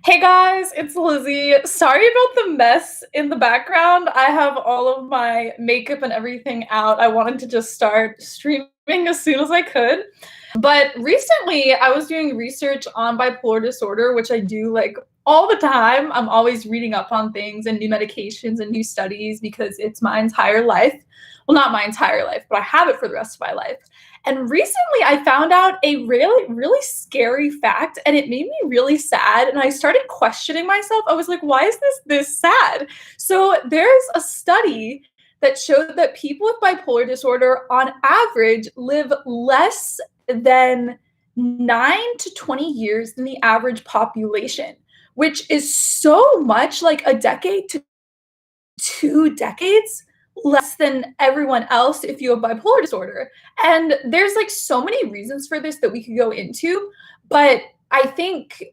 Hey guys, it's Lizzie. Sorry about the mess in the background. I have all of my makeup and everything out. I wanted to just start streaming as soon as I could. But recently, I was doing research on bipolar disorder, which I do like all the time. I'm always reading up on things and new medications and new studies because it's my entire life. Well, not my entire life, but I have it for the rest of my life. And recently I found out a really scary fact and it made me really sad. And I started questioning myself. I was like, why is this sad? So there's a study that showed that people with bipolar disorder on average live less than 9 to 20 years than the average population, which is so much, like a decade to 2 decades less than everyone else if you have bipolar disorder. And there's like so many reasons for this that we could go into, but I think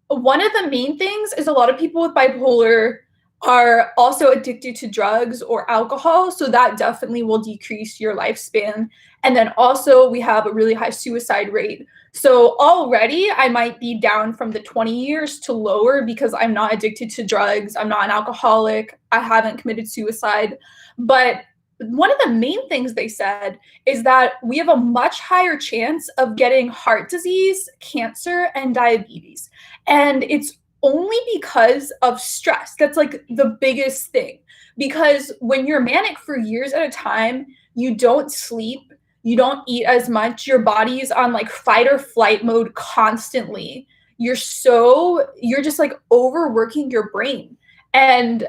one of the main things is a lot of people with bipolar are also addicted to drugs or alcohol, so that definitely will decrease your lifespan. And then also we have a really high suicide rate. So already I might be down from the 20 years to lower because I'm not addicted to drugs, I'm not an alcoholic, I haven't committed suicide. But one of the main things they said is that we have a much higher chance of getting heart disease, cancer, and diabetes. And it's only because of stress. That's like the biggest thing. Because when you're manic for years at a time, you don't sleep, you don't eat as much, your body is on like fight or flight mode constantly. You're just like overworking your brain. And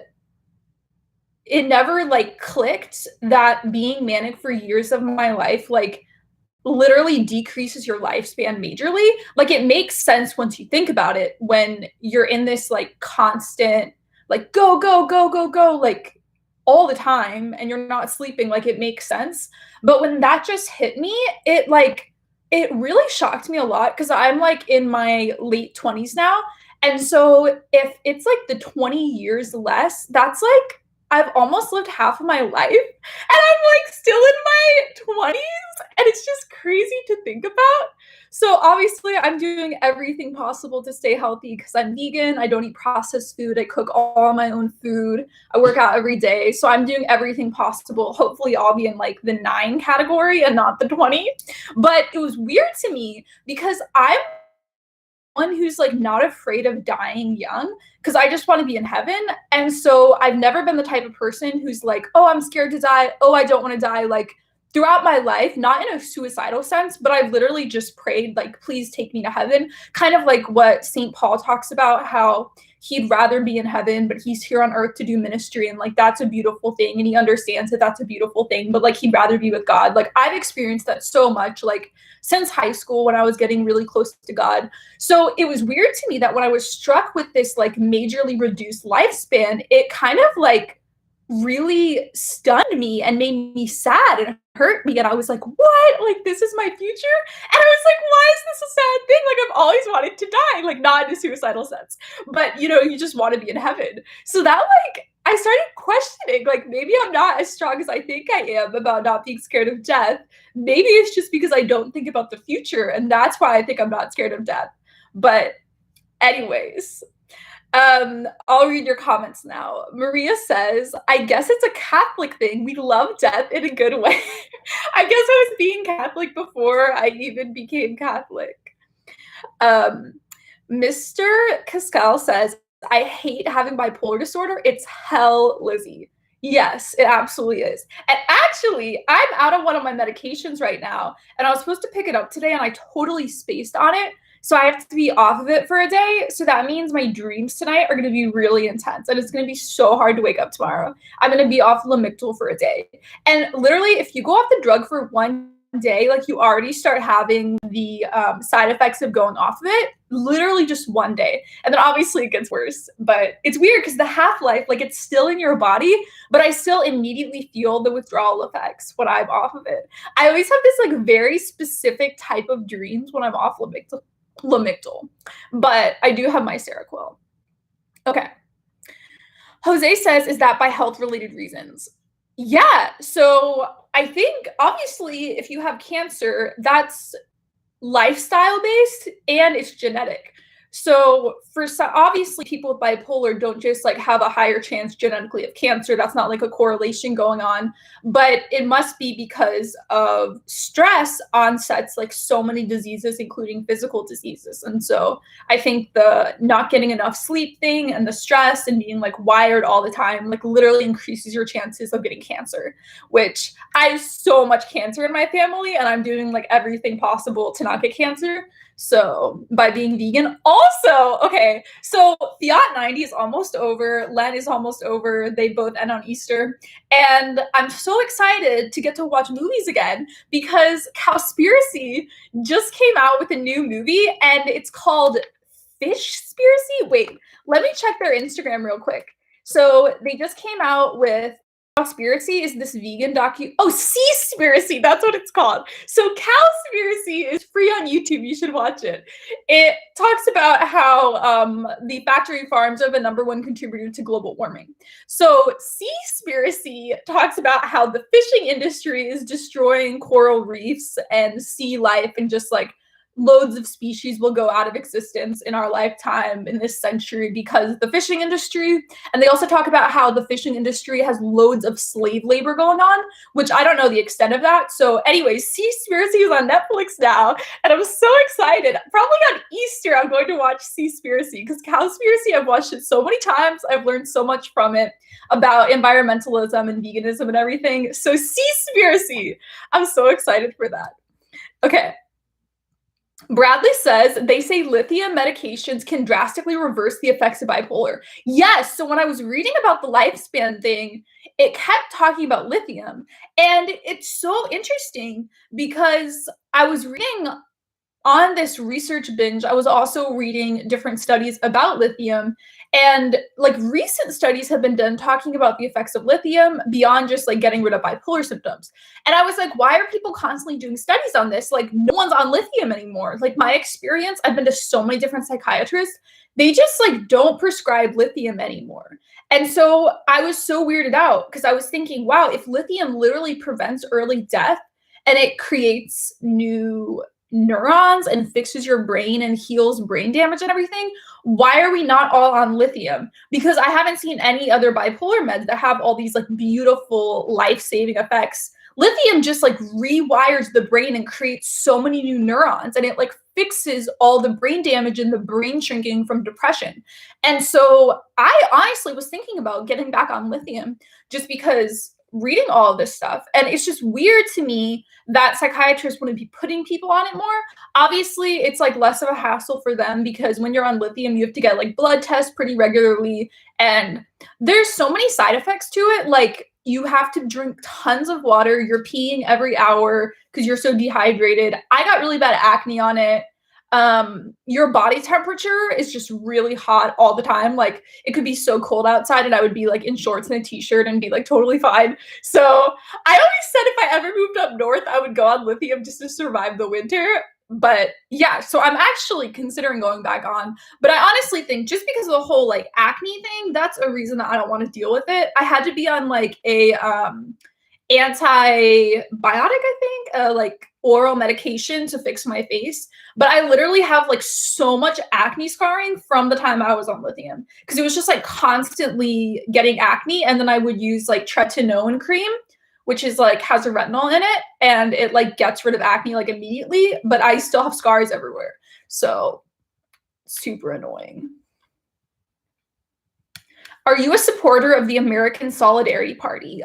it never like clicked that being manic for years of my life like literally decreases your lifespan majorly. Like it makes sense once you think about it when you're in this like constant like go go go go go like all the time and you're not sleeping, like it makes sense. But when that just hit me, it really shocked me a lot because I'm like in my late 20s now. And so if it's like the 20 years less, that's like I've almost lived half of my life and I'm like still in my 20s and it's just crazy to think about. So obviously I'm doing everything possible to stay healthy because I'm vegan, I don't eat processed food, I cook all my own food, I work out every day. So I'm doing everything possible. Hopefully I'll be in like the 9 category and not the 20. But it was weird to me because I'm one who's like not afraid of dying young because I just want to be in heaven. And so I've never been the type of person who's like, oh, I'm scared to die. Oh, I don't want to die. Like throughout my life, not in a suicidal sense, but I've literally just prayed, like, please take me to heaven. Kind of like what St. Paul talks about, how he'd rather be in heaven, but he's here on earth to do ministry. And like, that's a beautiful thing. And he understands that that's a beautiful thing, but like, he'd rather be with God. Like I've experienced that so much, like since high school when I was getting really close to God. So it was weird to me that when I was struck with this like majorly reduced lifespan, it kind of like really stunned me and made me sad and hurt me. And I was like, what? Like, this is my future? And I was like, why is this a sad thing? Like, I've always wanted to die, like, not in a suicidal sense, but you know, you just want to be in heaven. So that, like, I started questioning, like, maybe I'm not as strong as I think I am about not being scared of death. Maybe it's just because I don't think about the future. And that's why I think I'm not scared of death. But, anyways, I'll read your comments now. Maria says, I guess it's a Catholic thing. We love death in a good way. I guess I was being Catholic before I even became Catholic. Mr. Cascal says, I hate having bipolar disorder. It's hell, Lizzie. Yes, it absolutely is. And actually, I'm out of one of my medications right now, and I was supposed to pick it up today, and I totally spaced on it. So I have to be off of it for a day. So that means my dreams tonight are going to be really intense. And it's going to be so hard to wake up tomorrow. I'm going to be off Lamictal for a day. And literally, if you go off the drug for one day, like you already start having the side effects of going off of it, literally just one day. And then obviously it gets worse. But it's weird because the half-life, like it's still in your body, but I still immediately feel the withdrawal effects when I'm off of it. I always have this like very specific type of dreams when I'm off Lamictal, but I do have my Seroquel. Okay. Jose says, is that by health-related reasons? Yeah, so I think obviously if you have cancer, that's lifestyle-based and it's genetic. So obviously people with bipolar don't just like have a higher chance genetically of cancer. That's not like a correlation going on, but it must be because of stress onsets like so many diseases, including physical diseases. And so I think the not getting enough sleep thing and the stress and being like wired all the time, like literally increases your chances of getting cancer, which I have so much cancer in my family and I'm doing like everything possible to not get cancer. So by being vegan, also, okay, so Fiat 90 is almost over, Lent is almost over, they both end on Easter, and I'm so excited to get to watch movies again because Cowspiracy just came out with a new movie and it's called Fishspiracy? Wait, let me check their Instagram real quick. So they just came out with Cowspiracy is this vegan Seaspiracy, that's what it's called. So Cowspiracy is free on YouTube, you should watch it. It talks about how the factory farms are the #1 contributor to global warming. So Seaspiracy talks about how the fishing industry is destroying coral reefs and sea life and just like loads of species will go out of existence in our lifetime in this century because of the fishing industry. And they also talk about how the fishing industry has loads of slave labor going on, which I don't know the extent of that. So anyways, Seaspiracy is on Netflix now, and I'm so excited. Probably on Easter, I'm going to watch Seaspiracy because Cowspiracy, I've watched it so many times. I've learned so much from it about environmentalism and veganism and everything. So Seaspiracy, I'm so excited for that. Okay. Bradley says they say lithium medications can drastically reverse the effects of bipolar. Yes. So when I was reading about the lifespan thing, it kept talking about lithium. And it's so interesting because I was reading on this research binge, I was also reading different studies about lithium, and like recent studies have been done talking about the effects of lithium beyond just like getting rid of bipolar symptoms. And I was like, why are people constantly doing studies on this? Like no one's on lithium anymore. Like my experience, I've been to so many different psychiatrists, they just like don't prescribe lithium anymore. And so I was so weirded out because I was thinking, wow, if lithium literally prevents early death and it creates new neurons and fixes your brain and heals brain damage and everything, why are we not all on lithium? Because I haven't seen any other bipolar meds that have all these like beautiful life-saving effects. Lithium just like rewires the brain and creates so many new neurons, and it like fixes all the brain damage and the brain shrinking from depression. And so I honestly was thinking about getting back on lithium just because reading all of this stuff, and it's just weird to me that psychiatrists wouldn't be putting people on it more. Obviously, it's like less of a hassle for them because when you're on lithium, you have to get like blood tests pretty regularly, and there's so many side effects to it. Like you have to drink tons of water, you're peeing every hour because you're so dehydrated. I got really bad acne on it. Your body temperature is just really hot all the time. Like it could be so cold outside and I would be like in shorts and a t-shirt and be like totally fine. So I always said if I ever moved up north, I would go on lithium just to survive the winter. But yeah, so I'm actually considering going back on. But I honestly think just because of the whole like acne thing, that's a reason that I don't want to deal with it. I had to be on like a antibiotic, I think, like oral medication to fix my face. But I literally have like so much acne scarring from the time I was on lithium because it was just like constantly getting acne. And then I would use like tretinoin cream, which is like has a retinol in it, and it like gets rid of acne like immediately, but I still have scars everywhere. So super annoying. Are you a supporter of the American Solidarity Party?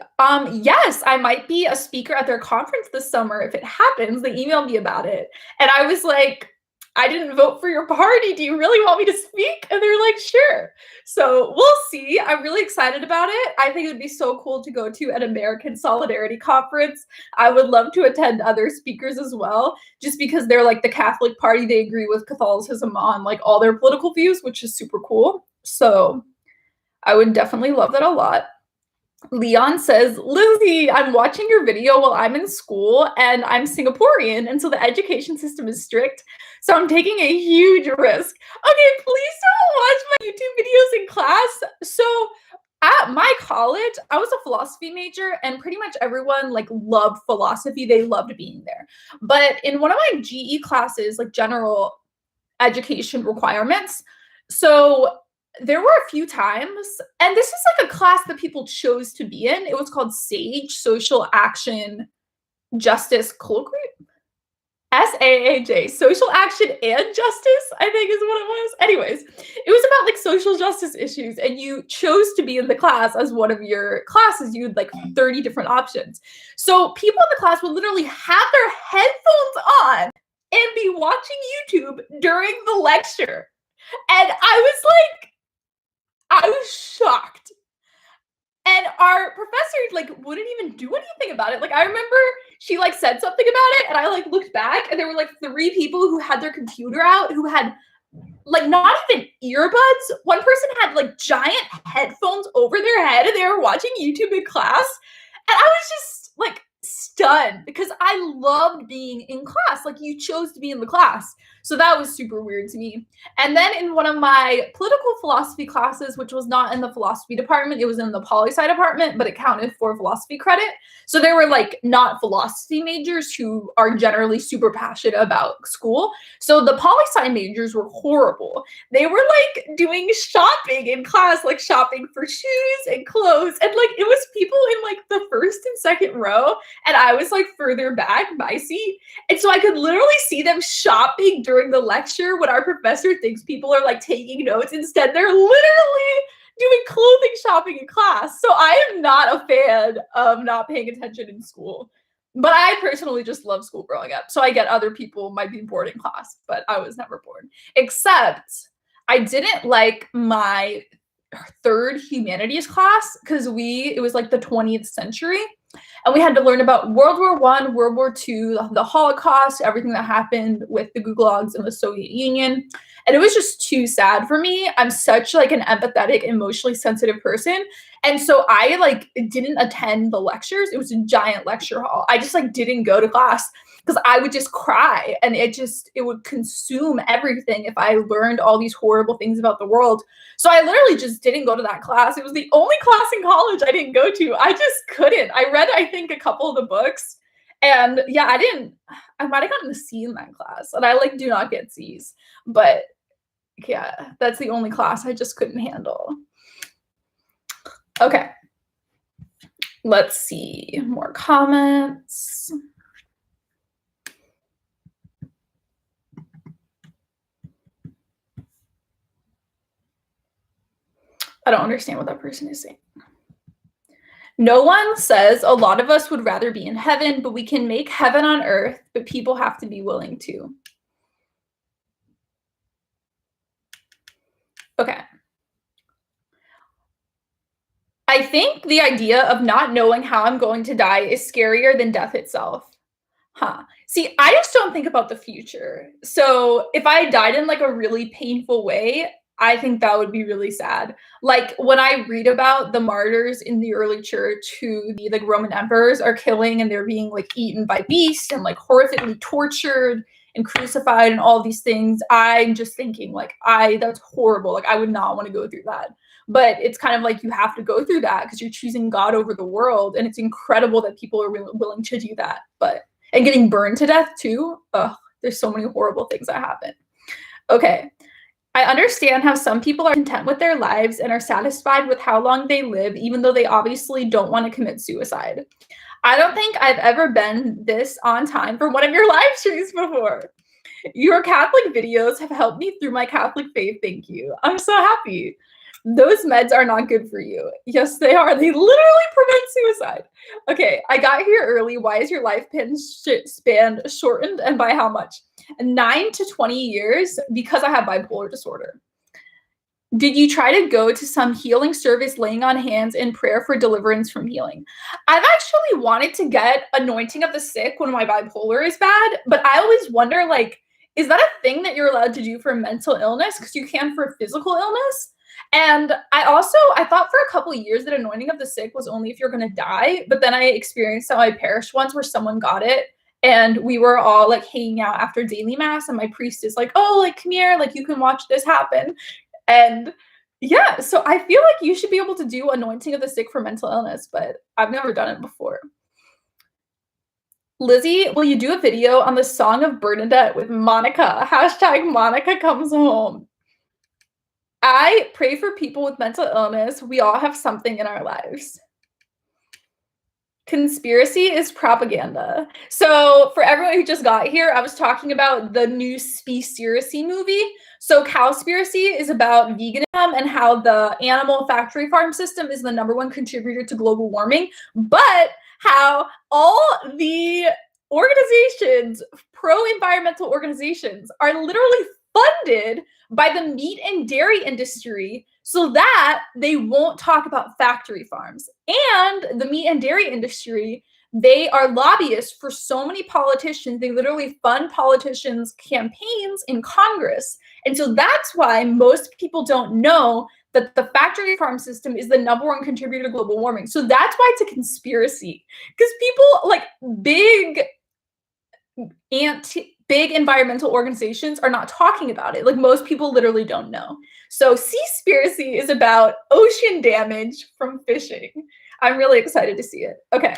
Yes, I might be a speaker at their conference this summer if it happens. They emailed me about it. And I was like, I didn't vote for your party. Do you really want me to speak? And they're like, sure. So we'll see. I'm really excited about it. I think it would be so cool to go to an American Solidarity conference. I would love to attend other speakers as well, just because they're like the Catholic Party. They agree with Catholicism on like all their political views, which is super cool. So I would definitely love that a lot. Leon says, Lizzie, I'm watching your video while I'm in school and I'm Singaporean, and so the education system is strict, so I'm taking a huge risk. Okay, please don't watch my YouTube videos in class. So at my college, I was a philosophy major, and pretty much everyone like loved philosophy. They loved being there. But in one of my GE classes, like general, education requirements. So there were a few times, and this is like a class that people chose to be in. It was called SAGE, Social Action Justice Colloquium. SAAJ, Social Action and Justice, I think is what it was. Anyways, it was about like social justice issues, and you chose to be in the class as one of your classes. You had like 30 different options. So people in the class would literally have their headphones on and be watching YouTube during the lecture. And I was shocked. And our professor like wouldn't even do anything about it. Like I remember she like said something about it, and I like looked back, and there were like 3 people who had their computer out who had like not even earbuds. One person had like giant headphones over their head, and they were watching YouTube in class. And I was just like stunned because I loved being in class. Like you chose to be in the class. So that was super weird to me. And then in one of my political philosophy classes, which was not in the philosophy department, it was in the poli-sci department, but it counted for philosophy credit. So there were like not philosophy majors who are generally super passionate about school. So the poli-sci majors were horrible. They were like doing shopping in class, like shopping for shoes and clothes. And like it was people in like the first and second row. And I was like further back, my seat. And so I could literally see them shopping during the lecture when our professor thinks people are like taking notes. Instead, they're literally doing clothing shopping in class. So I am not a fan of not paying attention in school. But I personally just love school growing up. So I get other people might be bored in class, but I was never bored. Except I didn't like my 3rd humanities class because it was like the 20th century. And we had to learn about World War I, World War II, the Holocaust, everything that happened with the gulags in the Soviet Union. And it was just too sad for me. I'm such like an empathetic, emotionally sensitive person. And so I like didn't attend the lectures. It was a giant lecture hall. I just like didn't go to class because I would just cry, and it would consume everything if I learned all these horrible things about the world. So I literally just didn't go to that class. It was the only class in college I didn't go to. I just couldn't. I read, I think, a couple of the books, and yeah, I might have gotten a C in that class, and I like do not get C's, but yeah, that's the only class I just couldn't handle. Okay. Let's see more comments. I don't understand what that person is saying. No one says a lot of us would rather be in heaven, but we can make heaven on earth, but people have to be willing to. Okay. I think the idea of not knowing how I'm going to die is scarier than death itself. See, I just don't think about the future. So if I died in like a really painful way, I think that would be really sad. Like when I read about the martyrs in the early church who the like Roman emperors are killing, and they're being like eaten by beasts and like horrifically tortured and crucified and all these things, I'm just thinking like that's horrible. Like I would not want to go through that. But it's kind of like you have to go through that because you're choosing God over the world, and it's incredible that people are willing to do that. And getting burned to death too. Ugh, there's so many horrible things that happen. Okay. I understand how some people are content with their lives and are satisfied with how long they live, even though they obviously don't want to commit suicide. I don't think I've ever been this on time for one of your live streams before. Your Catholic videos have helped me through my Catholic faith. Thank you. I'm so happy. Those meds are not good for you. Yes, they are. They literally prevent suicide. Okay, I got here early. Why is your lifespan shortened, and by how much? 9 to 20 years because I have bipolar disorder. Did you try to go to some healing service, laying on hands in prayer for deliverance from healing? I've actually wanted to get anointing of the sick when my bipolar is bad, but I always wonder, like, is that a thing that you're allowed to do for mental illness? Because you can for physical illness. And I thought for a couple of years that anointing of the sick was only if you're going to die. But then I experienced at my parish once where someone got it, and we were all like hanging out after daily mass, and my priest is like, oh, like, come here, like you can watch this happen. And yeah, so I feel like you should be able to do anointing of the sick for mental illness, but I've never done it before. Lizzie, will you do a video on the Song of Bernadette with Monica? Hashtag Monica comes home. I pray for people with mental illness. We all have something in our lives. Conspiracy is propaganda. So for everyone who just got here, I was talking about the new Spiracy movie. So Cowspiracy is about veganism and how the animal factory farm system is the #1 contributor to global warming, but how all the organizations, pro-environmental organizations, are literally funded by the meat and dairy industry so that they won't talk about factory farms. And the meat and dairy industry, they are lobbyists for so many politicians. They literally fund politicians' campaigns in Congress. And so that's why most people don't know that the factory farm system is the #1 contributor to global warming. So that's why it's a conspiracy. Because people like big environmental organizations are not talking about it. Like most people literally don't know. So Seaspiracy is about ocean damage from fishing. I'm really excited to see it. Okay.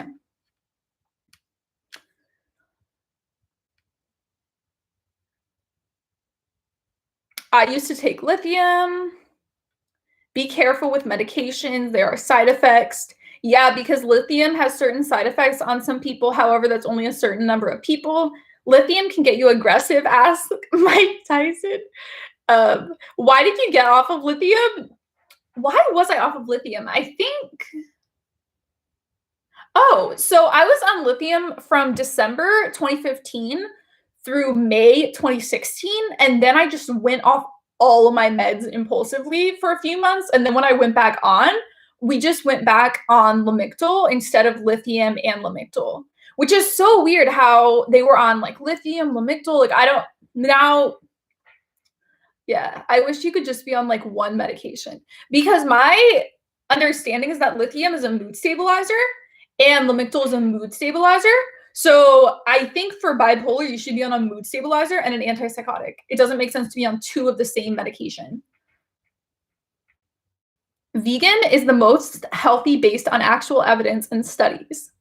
I used to take lithium. Be careful with medications. There are side effects. Yeah, because lithium has certain side effects on some people. However, that's only a certain number of people. Lithium can get you aggressive, ask Mike Tyson. Why did you get off of lithium? Why was I off of lithium? I think. Oh, so I was on lithium from December 2015 through May 2016. And then I just went off all of my meds impulsively for a few months. And then when I went back on, we just went back on Lamictal instead of lithium and Lamictal, which is so weird how they were on like lithium, Lamictal. Like I don't now. Yeah, I wish you could just be on like one medication because my understanding is that lithium is a mood stabilizer and Lamictal is a mood stabilizer. So I think for bipolar, you should be on a mood stabilizer and an antipsychotic. It doesn't make sense to be on 2 of the same medication. Vegan is the most healthy based on actual evidence and studies.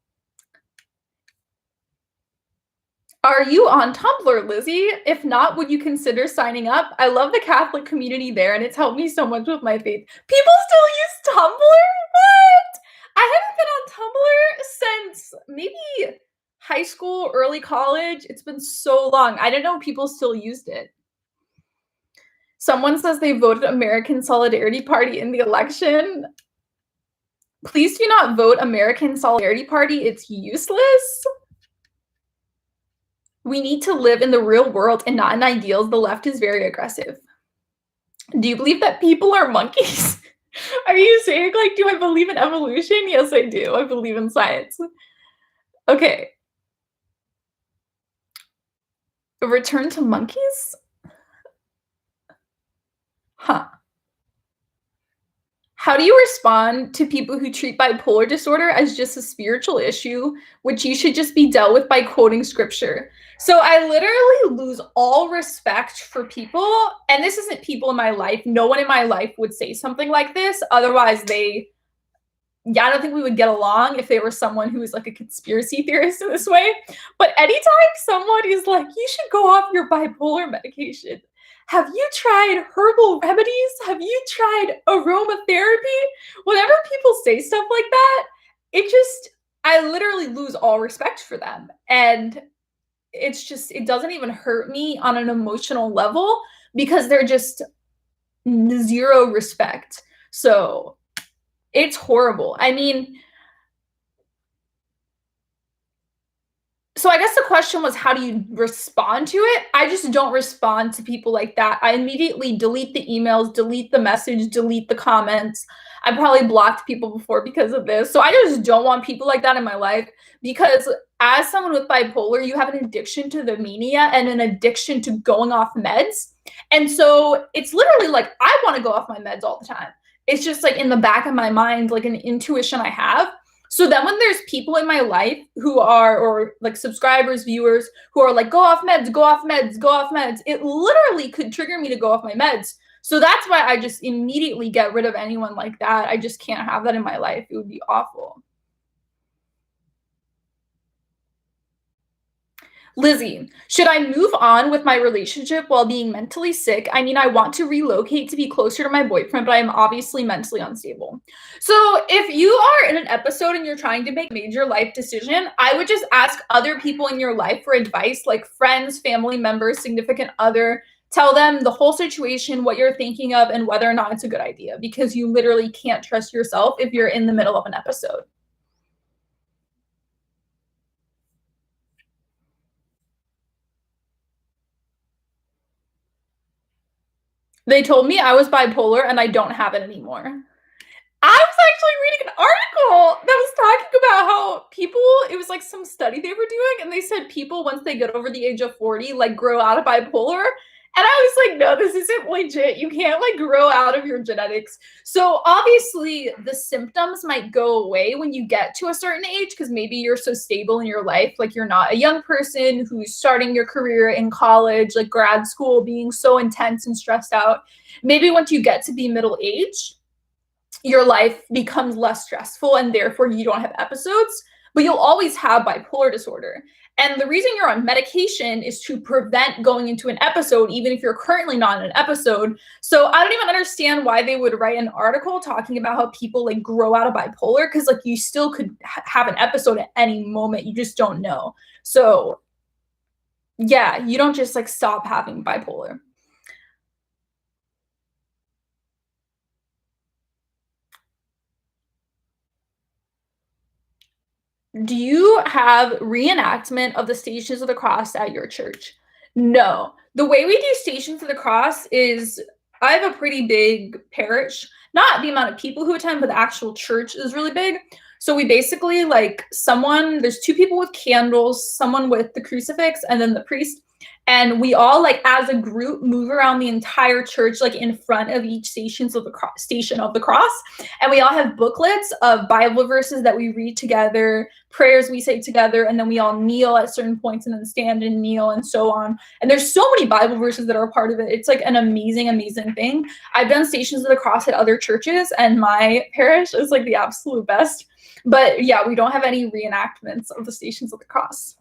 Are you on Tumblr, Lizzie? If not, would you consider signing up? I love the Catholic community there, and it's helped me so much with my faith. People still use Tumblr? What? I haven't been on Tumblr since maybe high school, early college. It's been so long. I didn't know people still used it. Someone says they voted American Solidarity Party in the election. Please do not vote American Solidarity Party. It's useless. We need to live in the real world and not in ideals. The left is very aggressive. Do you believe that people are monkeys? Are you saying, like, do I believe in evolution? Yes, I do. I believe in science. Okay. A return to monkeys? Huh. How do you respond to people who treat bipolar disorder as just a spiritual issue, which you should just be dealt with by quoting scripture? So I literally lose all respect for people, and this isn't people in my life. No one in my life would say something like this. Otherwise, I don't think we would get along if they were someone who is like a conspiracy theorist in this way. But anytime someone is like, you should go off your bipolar medication, have you tried herbal remedies? Have you tried aromatherapy? Whenever people say stuff like that, I literally lose all respect for them. And it doesn't even hurt me on an emotional level because they're just zero respect. So it's horrible. I mean, so I guess the question was, how do you respond to it? I just don't respond to people like that. I immediately delete the emails, delete the message, delete the comments. I probably blocked people before because of this. So I just don't want people like that in my life because as someone with bipolar, you have an addiction to the mania and an addiction to going off meds. And so it's literally like, I want to go off my meds all the time. It's just like in the back of my mind, like an intuition I have. So then when there's people in my life who are, or like subscribers, viewers, who are like, go off meds, go off meds, go off meds, it literally could trigger me to go off my meds. So that's why I just immediately get rid of anyone like that. I just can't have that in my life. It would be awful. Lizzie, should I move on with my relationship while being mentally sick? I mean, I want to relocate to be closer to my boyfriend, but I am obviously mentally unstable. So if you are in an episode and you're trying to make a major life decision, I would just ask other people in your life for advice, like friends, family members, significant other. Tell them the whole situation, what you're thinking of, and whether or not it's a good idea, because you literally can't trust yourself if you're in the middle of an episode. They told me I was bipolar and I don't have it anymore. I was actually reading an article that was talking about how people, it was like some study they were doing, and they said people, once they get over the age of 40, like grow out of bipolar. And I was like, no, this isn't legit. You can't like grow out of your genetics. So obviously the symptoms might go away when you get to a certain age, because maybe you're so stable in your life. Like you're not a young person who's starting your career in college, like grad school, being so intense and stressed out. Maybe once you get to be middle age, your life becomes less stressful and therefore you don't have episodes, but you'll always have bipolar disorder. And the reason you're on medication is to prevent going into an episode, even if you're currently not in an episode. So I don't even understand why they would write an article talking about how people like grow out of bipolar, because like you still could have an episode at any moment. You just don't know. So yeah, you don't just like stop having bipolar. Do you have reenactment of the Stations of the Cross at your church? No. The way we do Stations of the Cross is, I have a pretty big parish. Not the amount of people who attend, but the actual church is really big. So we basically like there's two people with candles, someone with the crucifix, and then the priest. And we all like as a group move around the entire church, like in front of each station of the cross. And we all have booklets of Bible verses that we read together, prayers we say together, and then we all kneel at certain points and then stand and kneel and so on. And there's so many Bible verses that are a part of it. It's like an amazing, amazing thing. I've done Stations of the Cross at other churches, and my parish is like the absolute best. But yeah, we don't have any reenactments of the Stations of the Cross.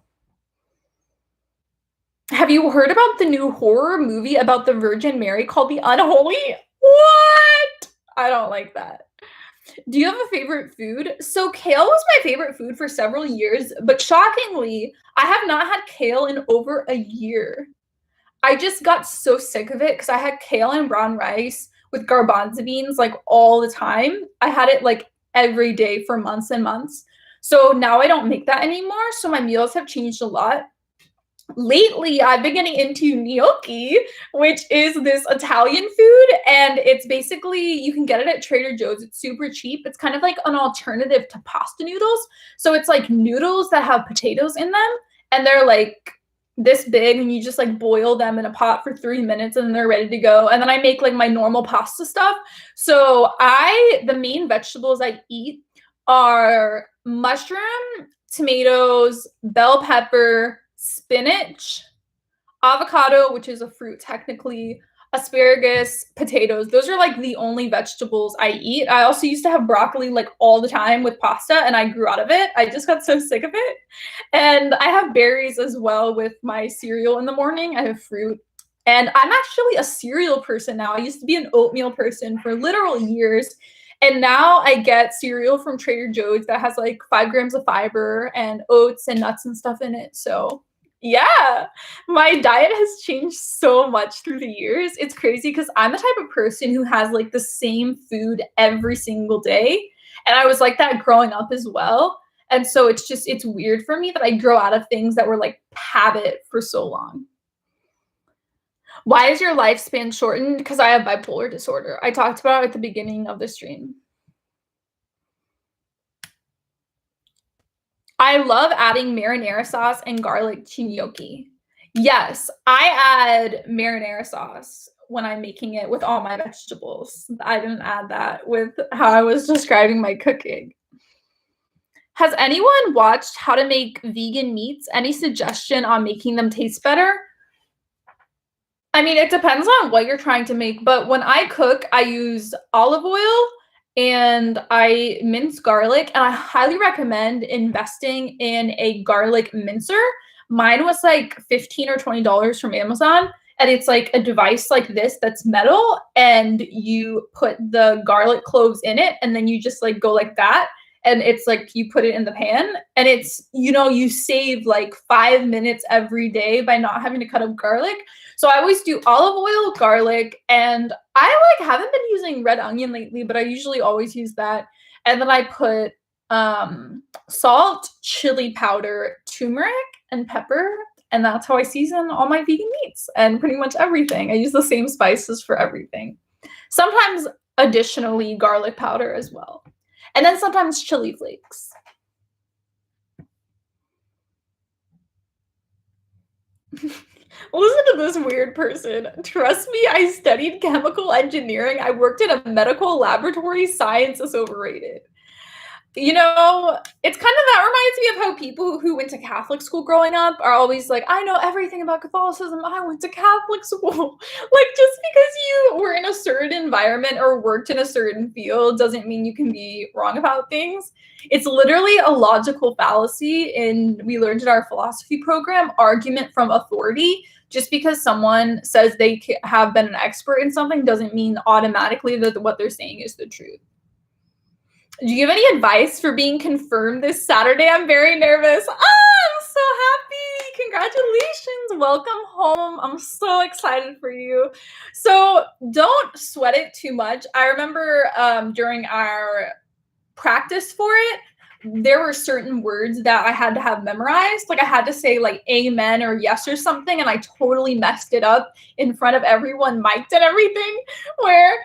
Have you heard about the new horror movie about the Virgin Mary called The Unholy? What? I don't like that. Do you have a favorite food? So kale was my favorite food for several years, but shockingly, I have not had kale in over a year. I just got so sick of it because I had kale and brown rice with garbanzo beans like all the time. I had it like every day for months and months. So now I don't make that anymore. So my meals have changed a lot. Lately, I've been getting into gnocchi, which is this Italian food, and it's basically, you can get it at Trader Joe's. It's super cheap. It's kind of like an alternative to pasta noodles. So it's like noodles that have potatoes in them, and they're like this big, and you just like boil them in a pot for 3 minutes and then they're ready to go. And then I make like my normal pasta stuff. So the main vegetables I eat are mushroom, tomatoes, bell pepper, spinach, avocado, which is a fruit technically, asparagus, potatoes. Those are like the only vegetables I eat. I also used to have broccoli like all the time with pasta, and I grew out of it. I just got so sick of it. And I have berries as well with my cereal in the morning. I have fruit. And I'm actually a cereal person now. I used to be an oatmeal person for literal years. And now I get cereal from Trader Joe's that has like 5 grams of fiber and oats and nuts and stuff in it. So yeah, my diet has changed so much through the years. It's crazy because I'm the type of person who has like the same food every single day. And I was like that growing up as well. And so it's weird for me that I grow out of things that were like habit for so long. Why is your lifespan shortened? Because I have bipolar disorder. I talked about it at the beginning of the stream. I love adding marinara sauce and garlic to gnocchi. Yes, I add marinara sauce when I'm making it with all my vegetables. I didn't add that with how I was describing my cooking. Has anyone watched how to make vegan meats? Any suggestion on making them taste better? I mean, it depends on what you're trying to make, but when I cook, I use olive oil and I mince garlic, and I highly recommend investing in a garlic mincer. Mine was like $15 or $20 from Amazon. And it's like a device like this that's metal, and you put the garlic cloves in it, and then you just like go like that. And it's like you put it in the pan, and it's, you know, you save like 5 minutes every day by not having to cut up garlic. So I always do olive oil, garlic, and I like haven't been using red onion lately, but I usually always use that. And then I put salt, chili powder, turmeric, and pepper. And that's how I season all my vegan meats and pretty much everything. I use the same spices for everything. Sometimes additionally garlic powder as well. And then sometimes chili flakes. Listen to this weird person. Trust me, I studied chemical engineering. I worked in a medical laboratory. Science is overrated. You know, it's kind of, that reminds me of how people who went to Catholic school growing up are always like, I know everything about Catholicism. I went to Catholic school. Like, just because you were in a certain environment or worked in a certain field doesn't mean you can be wrong about things. It's literally a logical fallacy we learned in our philosophy program, argument from authority. Just because someone says they have been an expert in something doesn't mean automatically that what they're saying is the truth. Do you have any advice for being confirmed this Saturday? I'm very nervous. I'm so happy. Congratulations. Welcome home. I'm so excited for you. So don't sweat it too much. I remember during our practice for it, there were certain words that I had to have memorized. Like I had to say like amen or yes or something, and I totally messed it up in front of everyone, mic'd and everything, where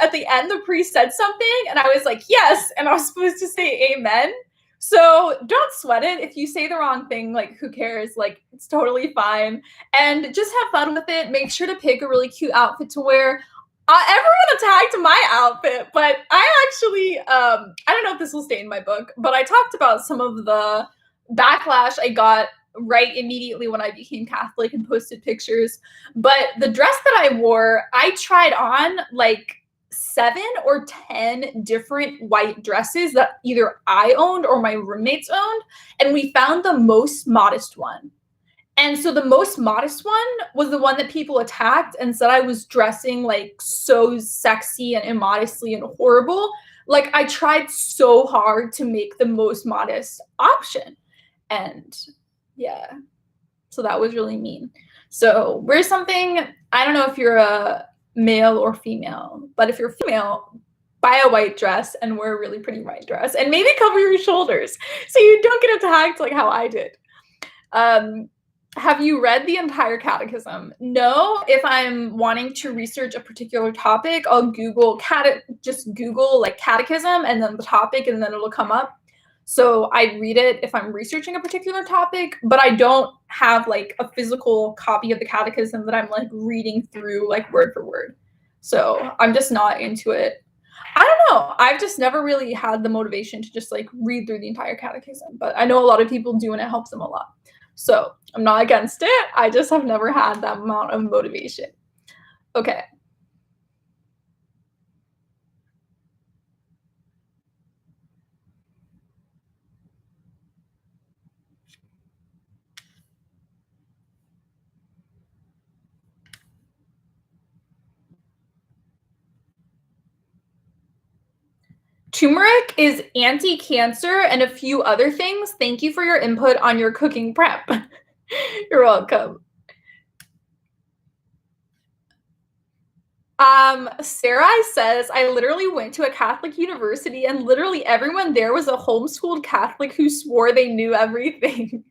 at the end the priest said something and I was like yes, and I was supposed to say amen. So don't sweat it. If you say the wrong thing, like who cares? Like it's totally fine. And just have fun with it. Make sure to pick a really cute outfit to wear. Everyone attacked my outfit, but I actually, I don't know if this will stay in my book, but I talked about some of the backlash I got right immediately when I became Catholic and posted pictures. But the dress that I wore, I tried on like 7 or 10 different white dresses that either I owned or my roommates owned, and we found the most modest one. And so the most modest one was the one that people attacked and said I was dressing like so sexy and immodestly and horrible. Like I tried so hard to make the most modest option. And yeah, so that was really mean. So wear something, I don't know if you're a male or female, but if you're female, buy a white dress and wear a really pretty white dress and maybe cover your shoulders so you don't get attacked like how I did. Have you read the entire Catechism? No. If I'm wanting to research a particular topic, I'll Google just Google like Catechism and then the topic, and then it'll come up. So I read it if I'm researching a particular topic, but I don't have like a physical copy of the Catechism that I'm like reading through like word for word. So I'm just not into it. I don't know. I've just never really had the motivation to just like read through the entire Catechism, but I know a lot of people do and it helps them a lot. So I'm not against it. I just have never had that amount of motivation. Okay. Turmeric is anti-cancer and a few other things. Thank you for your input on your cooking prep. You're welcome. Sarai says, I literally went to a Catholic university and literally everyone there was a homeschooled Catholic who swore they knew everything.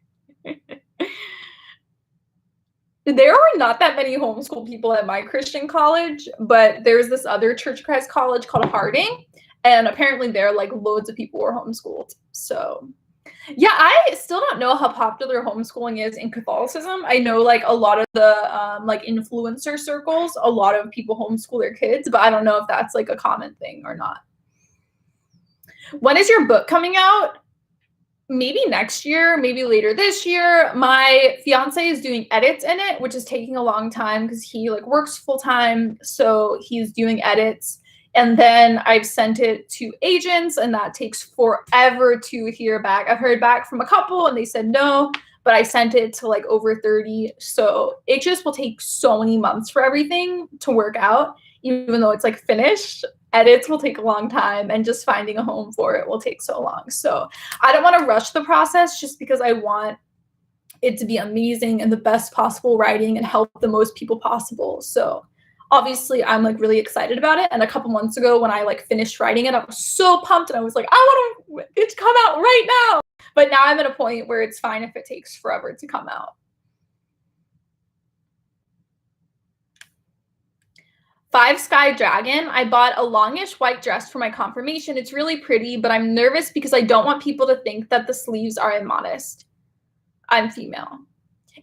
There were not that many homeschool people at my Christian college, but there's this other Church of Christ college called Harding, and apparently there like loads of people were homeschooled. So yeah, I still don't know how popular homeschooling is in Catholicism. I know like a lot of the like influencer circles, a lot of people homeschool their kids, but I don't know if that's like a common thing or not. When is your book coming out? Maybe next year, maybe later this year. My fiance is doing edits in it, which is taking a long time because he like works full time. So he's doing edits. And then I've sent it to agents and that takes forever to hear back. I've heard back from a couple and they said no, but I sent it to like over 30. So it just will take so many months for everything to work out, even though it's like finished. Edits will take a long time, and just finding a home for it will take so long. So I don't want to rush the process just because I want it to be amazing and the best possible writing and help the most people possible. So obviously I'm like really excited about it. And a couple months ago when I like finished writing it, I was so pumped and I was like, I want it to come out right now. But now I'm at a point where it's fine if it takes forever to come out. Five Sky Dragon. I bought a longish white dress for my confirmation. It's really pretty, but I'm nervous because I don't want people to think that the sleeves are immodest. I'm female.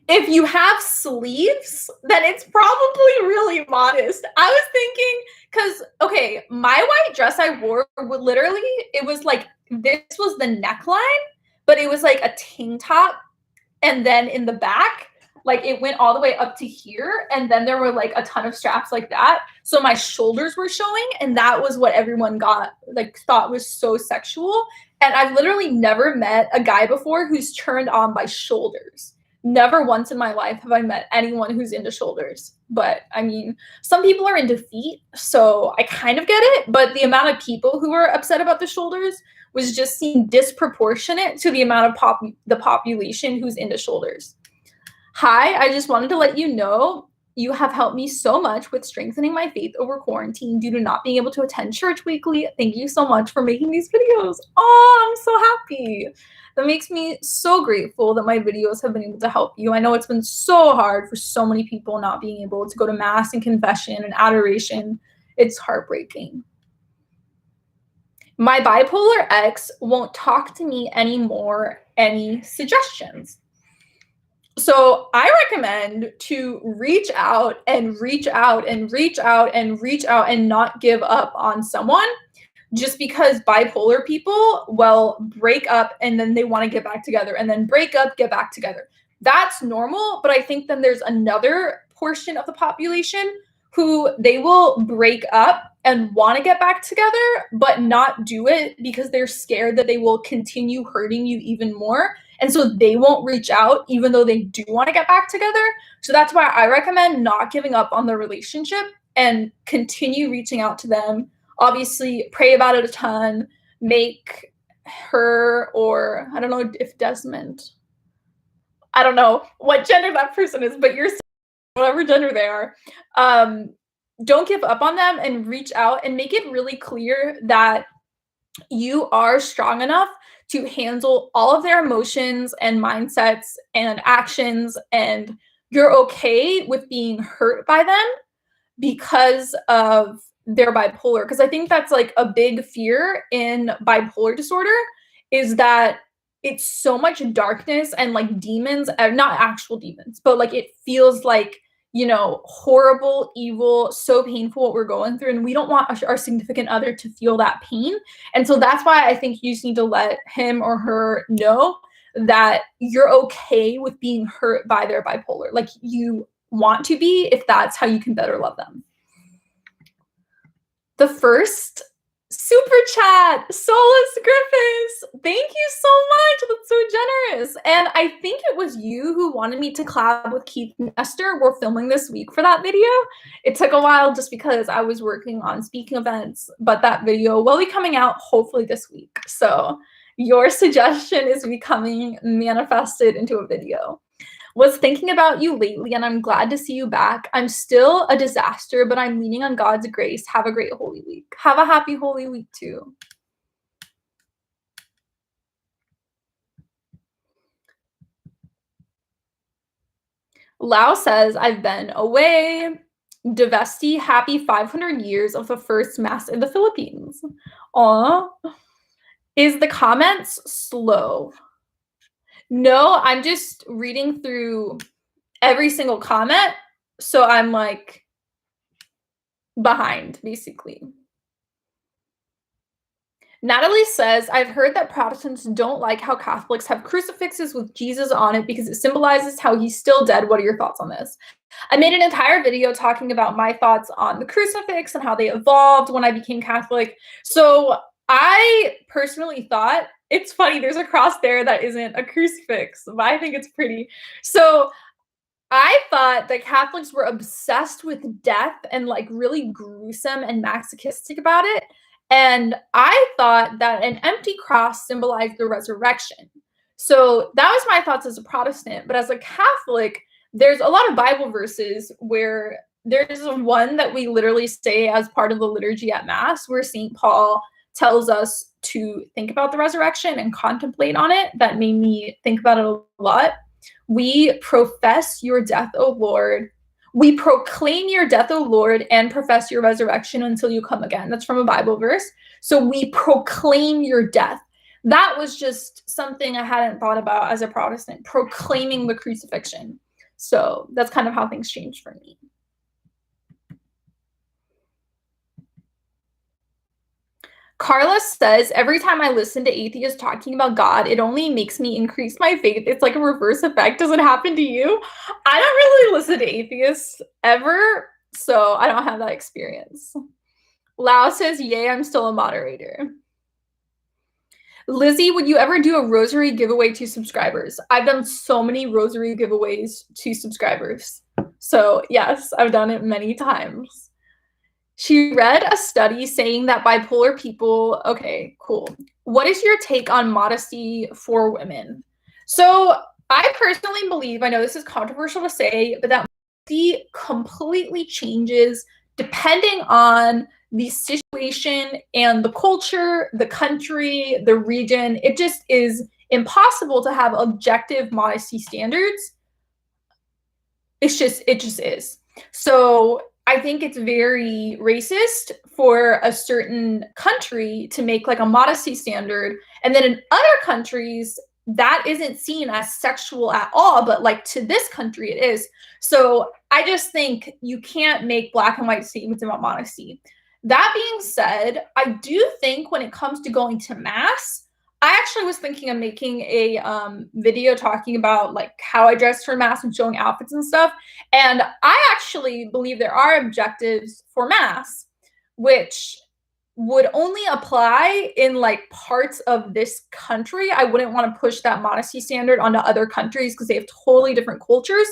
If you have sleeves, then it's probably really modest. I was thinking, because, okay, my white dress I wore, literally, it was like, this was the neckline, but it was like a tank top. And then in the back, like it went all the way up to here. And then there were like a ton of straps like that. So my shoulders were showing. And that was what everyone thought was so sexual. And I've literally never met a guy before who's turned on by shoulders. Never once in my life have I met anyone who's into shoulders. But I mean, some people are into feet, so I kind of get it. But the amount of people who are upset about the shoulders was just seemed disproportionate to the amount of the population who's into shoulders. Hi, I just wanted to let you know you have helped me so much with strengthening my faith over quarantine due to not being able to attend church weekly. Thank you so much for making these videos. Oh, I'm so happy. That makes me so grateful that my videos have been able to help you. I know it's been so hard for so many people not being able to go to mass and confession and adoration. It's heartbreaking. My bipolar ex won't talk to me anymore. Any suggestions? So I recommend to reach out and reach out and reach out and reach out and not give up on someone, just because bipolar people will break up and then they want to get back together and then break up, get back together. That's normal, but I think then there's another portion of the population who they will break up and want to get back together, but not do it because they're scared that they will continue hurting you even more. And so they won't reach out even though they do want to get back together. So that's why I recommend not giving up on the relationship and continue reaching out to them. Obviously, pray about it a ton. Make her, or I don't know if Desmond, I don't know what gender that person is, but you're whatever gender they are. Don't give up on them and reach out and make it really clear that you are strong enough to handle all of their emotions and mindsets and actions, and you're okay with being hurt by them because of their bipolar. Because I think that's like a big fear in bipolar disorder, is that it's so much darkness and like demons, not actual demons, but like it feels like, you know, horrible, evil, so painful what we're going through. And we don't want our significant other to feel that pain. And so that's why I think you just need to let him or her know that you're okay with being hurt by their bipolar. Like you want to be, if that's how you can better love them. The first super chat, Solus Griffiths. Thank you so much. That's so generous. And I think it was you who wanted me to collab with Keith and Esther. We're filming this week for that video. It took a while just because I was working on speaking events, but that video will be coming out hopefully this week. So your suggestion is becoming manifested into a video. Was thinking about you lately, and I'm glad to see you back. I'm still a disaster, but I'm leaning on God's grace. Have a great Holy Week. Have a happy Holy Week too. Lau says, I've been away. Devesti, happy 500 years of the first mass in the Philippines. Aw. Is the comments slow? No, I'm just reading through every single comment. So I'm like behind, basically. Natalie says, I've heard that Protestants don't like how Catholics have crucifixes with Jesus on it because it symbolizes how he's still dead. What are your thoughts on this? I made an entire video talking about my thoughts on the crucifix and how they evolved when I became Catholic. So I personally thought it's funny, there's a cross there that isn't a crucifix, but I think it's pretty. So I thought that Catholics were obsessed with death and like really gruesome and masochistic about it. And I thought that an empty cross symbolized the resurrection. So that was my thoughts as a Protestant. But as a Catholic, there's a lot of Bible verses where there's one that we literally say as part of the liturgy at Mass, where St. Paul tells us to think about the resurrection and contemplate on it. That made me think about it a lot. We profess your death, O Lord. We proclaim your death, O Lord, and profess your resurrection until you come again. That's from a Bible verse. So we proclaim your death. That was just something I hadn't thought about as a Protestant, proclaiming the crucifixion. So that's kind of how things changed for me. Carla says, every time I listen to atheists talking about God, it only makes me increase my faith. It's like a reverse effect. Does it happen to you? I don't really listen to atheists ever, so I don't have that experience. Lau says, yay, I'm still a moderator. Lizzie, would you ever do a rosary giveaway to subscribers? I've done so many rosary giveaways to subscribers. So yes, I've done it many times. She read a study saying that bipolar people, okay, cool. What is your take on modesty for women? So I personally believe, I know this is controversial to say, but that modesty completely changes depending on the situation and the culture, the country, the region. It just is impossible to have objective modesty standards. It just is. So I think it's very racist for a certain country to make like a modesty standard. And then in other countries, that isn't seen as sexual at all, but like to this country, it is. So I just think you can't make black and white statements about modesty. That being said, I do think when it comes to going to Mass, I actually was thinking of making a video talking about like how I dress for Mass and showing outfits and stuff. And I actually believe there are objectives for Mass, which would only apply in like parts of this country. I wouldn't want to push that modesty standard onto other countries because they have totally different cultures.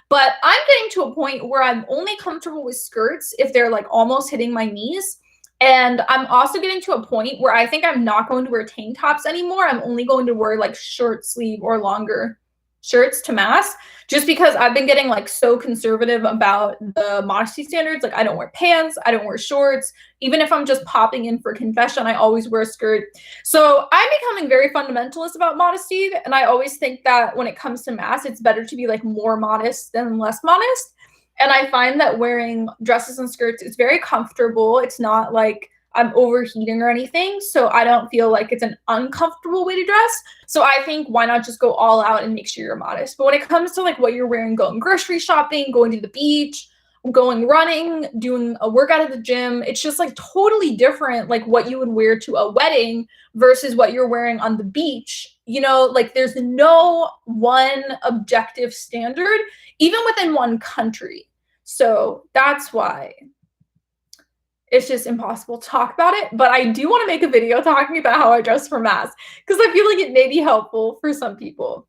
But I'm getting to a point where I'm only comfortable with skirts if they're like almost hitting my knees. And I'm also getting to a point where I think I'm not going to wear tank tops anymore. I'm only going to wear like short sleeve or longer shirts to Mass, just because I've been getting like so conservative about the modesty standards. Like I don't wear pants, I don't wear shorts. Even if I'm just popping in for confession, I always wear a skirt. So I'm becoming very fundamentalist about modesty. And I always think that when it comes to Mass, it's better to be like more modest than less modest. And I find that wearing dresses and skirts is very comfortable. It's not like I'm overheating or anything. So I don't feel like it's an uncomfortable way to dress. So I think why not just go all out and make sure you're modest. But when it comes to like what you're wearing, going grocery shopping, going to the beach, going running, doing a workout at the gym, it's just like totally different, like what you would wear to a wedding versus what you're wearing on the beach. You know, like there's no one objective standard, even within one country. So that's why it's just impossible to talk about it. But I do want to make a video talking about how I dress for Mass because I feel like it may be helpful for some people.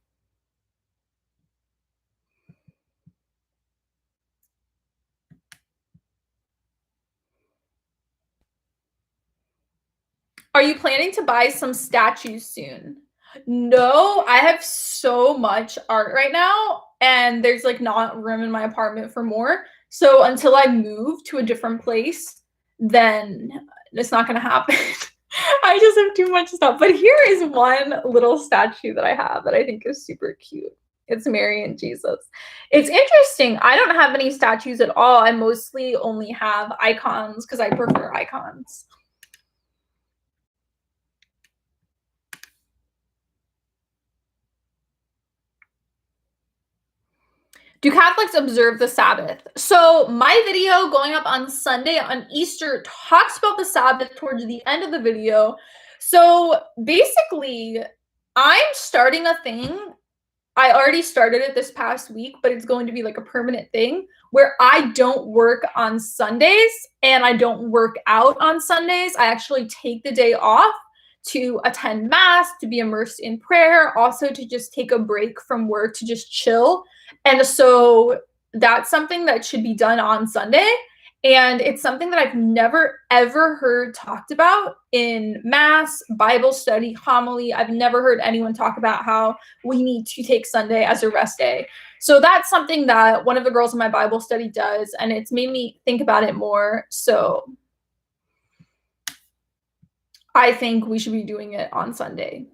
Are you planning to buy some statues soon? No, I have so much art right now and there's like not room in my apartment for more. So until I move to a different place, then it's not gonna happen. I just have too much stuff. But here is one little statue that I have that I think is super cute. It's Mary and Jesus. It's interesting. I don't have any statues at all. I mostly only have icons because I prefer icons. Do Catholics observe the Sabbath? So my video going up on Sunday on Easter talks about the Sabbath towards the end of the video. So basically, I'm starting a thing. I already started it this past week, but it's going to be like a permanent thing where I don't work on Sundays and I don't work out on Sundays. I actually take the day off to attend mass, to be immersed in prayer, also to just take a break from work, to just chill. And so that's something that should be done on Sunday. And it's something that I've never, ever heard talked about in mass, Bible study, homily. I've never heard anyone talk about how we need to take Sunday as a rest day. So that's something that one of the girls in my Bible study does, and it's made me think about it more. So I think we should be doing it on Sunday.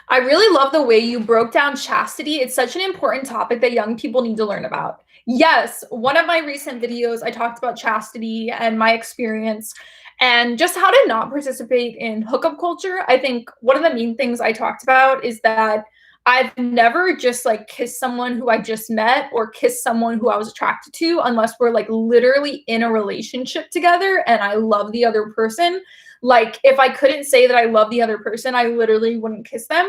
I really love the way you broke down chastity. It's such an important topic that young people need to learn about. Yes, one of my recent videos, I talked about chastity and my experience and just how to not participate in hookup culture. I think one of the main things I talked about is that I've never just like kissed someone who I just met or kissed someone who I was attracted to unless we're like literally in a relationship together and I love the other person. Like, if I couldn't say that I love the other person, I literally wouldn't kiss them.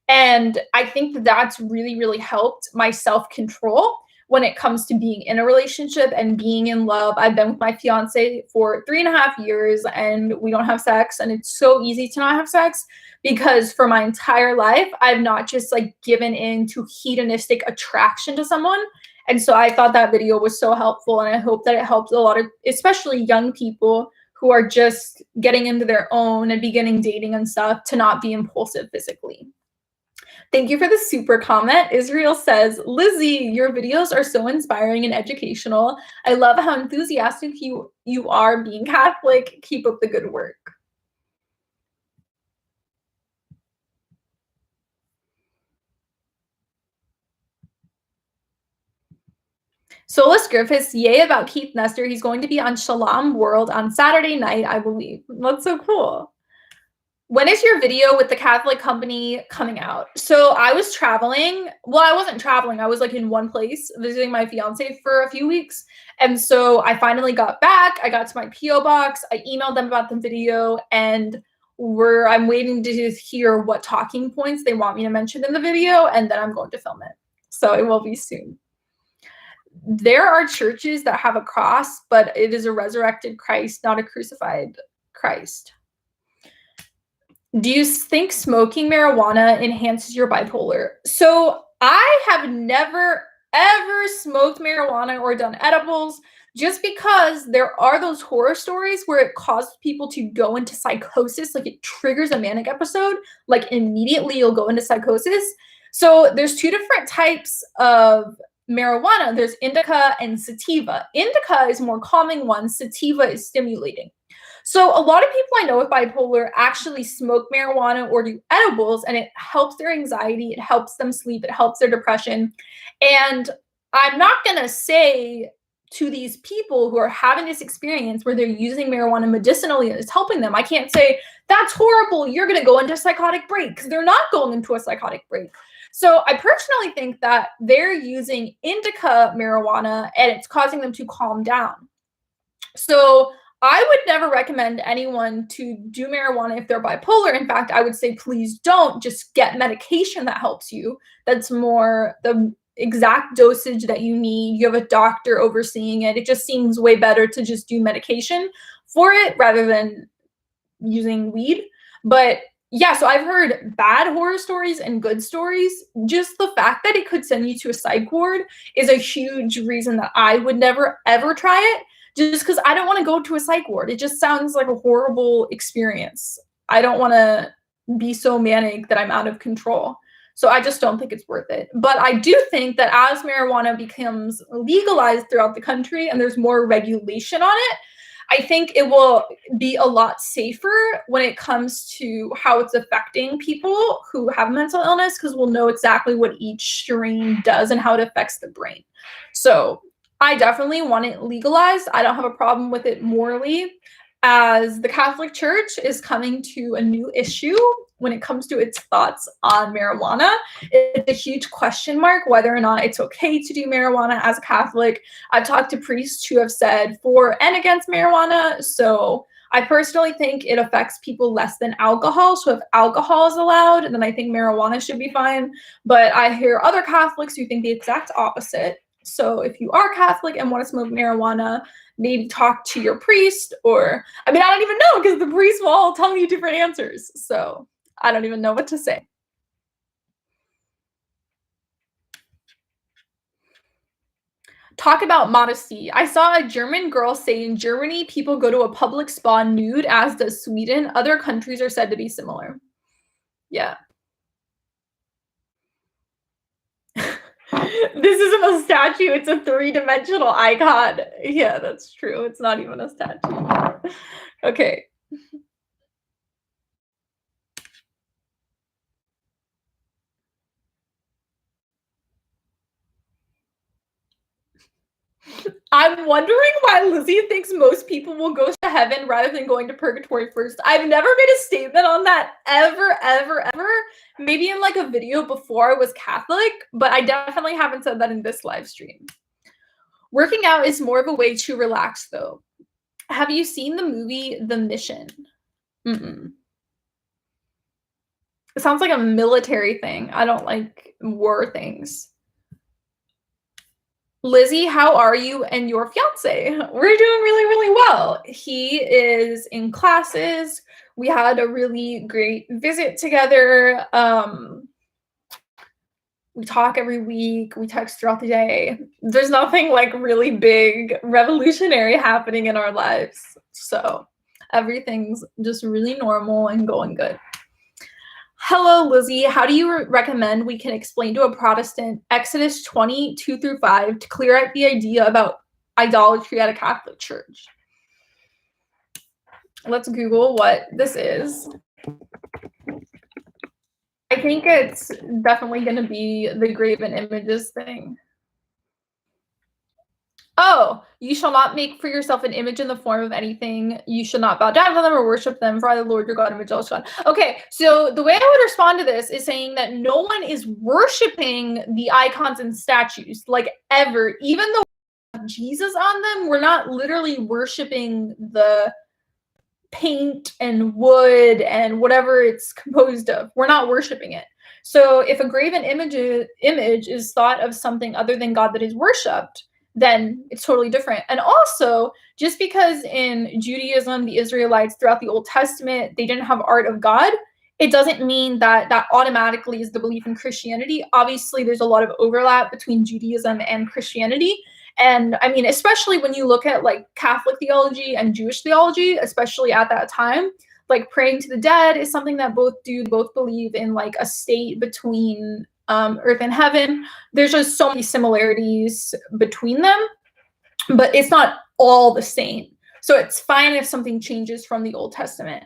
And I think that that's really, really helped my self-control when it comes to being in a relationship and being in love. I've been with my fiance for 3.5 years and we don't have sex. And it's so easy to not have sex because for my entire life, I've not just like given in to hedonistic attraction to someone. And so I thought that video was so helpful. And I hope that it helps a lot of, especially young people who are just getting into their own and beginning dating and stuff, to not be impulsive physically. Thank you for the super comment. Israel says, Lizzie, your videos are so inspiring and educational. I love how enthusiastic you are being Catholic. Keep up the good work. Solus Griffiths, yay about Keith Nestor. He's going to be on Shalom World on Saturday night, I believe. That's so cool. When is your video with the Catholic company coming out? So I was traveling. Well, I wasn't traveling. I was like in one place visiting my fiance for a few weeks. And so I finally got back. I got to my PO box. I emailed them about the video and I'm waiting to hear what talking points they want me to mention in the video. And then I'm going to film it. So it will be soon. There are churches that have a cross, but it is a resurrected Christ, not a crucified Christ. Do you think smoking marijuana enhances your bipolar? So I have never, ever smoked marijuana or done edibles, just because there are those horror stories where it causes people to go into psychosis, like it triggers a manic episode, like immediately you'll go into psychosis. So there's two different types of marijuana. There's indica and sativa. Indica is more calming one, sativa is stimulating. So a lot of people I know with bipolar actually smoke marijuana or do edibles, and it helps their anxiety, it helps them sleep, it helps their depression. And I'm not going to say to these people who are having this experience where they're using marijuana medicinally and it's helping them, I can't say, that's horrible, you're going to go into a psychotic break, because they're not going into a psychotic break. So I personally think that they're using indica marijuana and it's causing them to calm down. So I would never recommend anyone to do marijuana if they're bipolar. In fact, I would say, please don't. Just get medication that helps you. That's more the exact dosage that you need. You have a doctor overseeing it. It just seems way better to just do medication for it rather than using weed. But yeah, so I've heard bad horror stories and good stories. Just the fact that it could send you to a psych ward is a huge reason that I would never, ever try it. Just because I don't want to go to a psych ward. It just sounds like a horrible experience. I don't want to be so manic that I'm out of control. So I just don't think it's worth it. But I do think that as marijuana becomes legalized throughout the country and there's more regulation on it, I think it will be a lot safer when it comes to how it's affecting people who have mental illness, because we'll know exactly what each strain does and how it affects the brain. So I definitely want it legalized. I don't have a problem with it morally, as the Catholic Church is coming to a new issue when it comes to its thoughts on marijuana. It's a huge question mark whether or not it's okay to do marijuana as a Catholic. I've talked to priests who have said for and against marijuana, so I personally think it affects people less than alcohol. So if alcohol is allowed, then I think marijuana should be fine. But I hear other Catholics who think the exact opposite. So if you are Catholic and want to smoke marijuana, maybe talk to your priest, or, I mean, I don't even know, because the priests will all tell you different answers. So I don't even know what to say. Talk about modesty. I saw a German girl say in Germany, people go to a public spa nude, as does Sweden. Other countries are said to be similar. Yeah. This isn't a statue, it's a three-dimensional icon. Yeah, that's true. It's not even a statue. Okay. I'm wondering why Lizzie thinks most people will go to heaven rather than going to purgatory first. I've never made a statement on that ever, ever, ever. Maybe in like a video before I was Catholic, but I definitely haven't said that in this live stream. Working out is more of a way to relax, though. Have you seen the movie The Mission? Mm-mm. It sounds like a military thing. I don't like war things. Lizzie, how are you and your fiance? We're doing really, really well. He is in classes. We had a really great visit together. We talk every week. We text throughout the day. There's nothing like really big revolutionary happening in our lives. So everything's just really normal and going good. Hello, Lizzie. How do you recommend we can explain to a Protestant Exodus 20:2-5 to clear up the idea about idolatry at a Catholic church? Let's Google what this is. I think it's definitely going to be the graven images thing. Oh, you shall not make for yourself an image in the form of anything. You shall not bow down to them or worship them, for I, the Lord your God, am a jealous God. Okay, so the way I would respond to this is saying that no one is worshiping the icons and statues, like ever. Even though we have Jesus on them, we're not literally worshiping the paint and wood and whatever it's composed of. We're not worshiping it. So if a graven image is thought of something other than God that is worshipped, then it's totally different. And also, just because in Judaism, the Israelites throughout the Old Testament, they didn't have art of God, it doesn't mean that that automatically is the belief in Christianity. Obviously, there's a lot of overlap between Judaism and Christianity. And I mean, especially when you look at like Catholic theology and Jewish theology, especially at that time, like praying to the dead is something that both believe in, like a state between earth and heaven. There's just so many similarities between them, but it's not all the same. So it's fine if something changes from the Old Testament.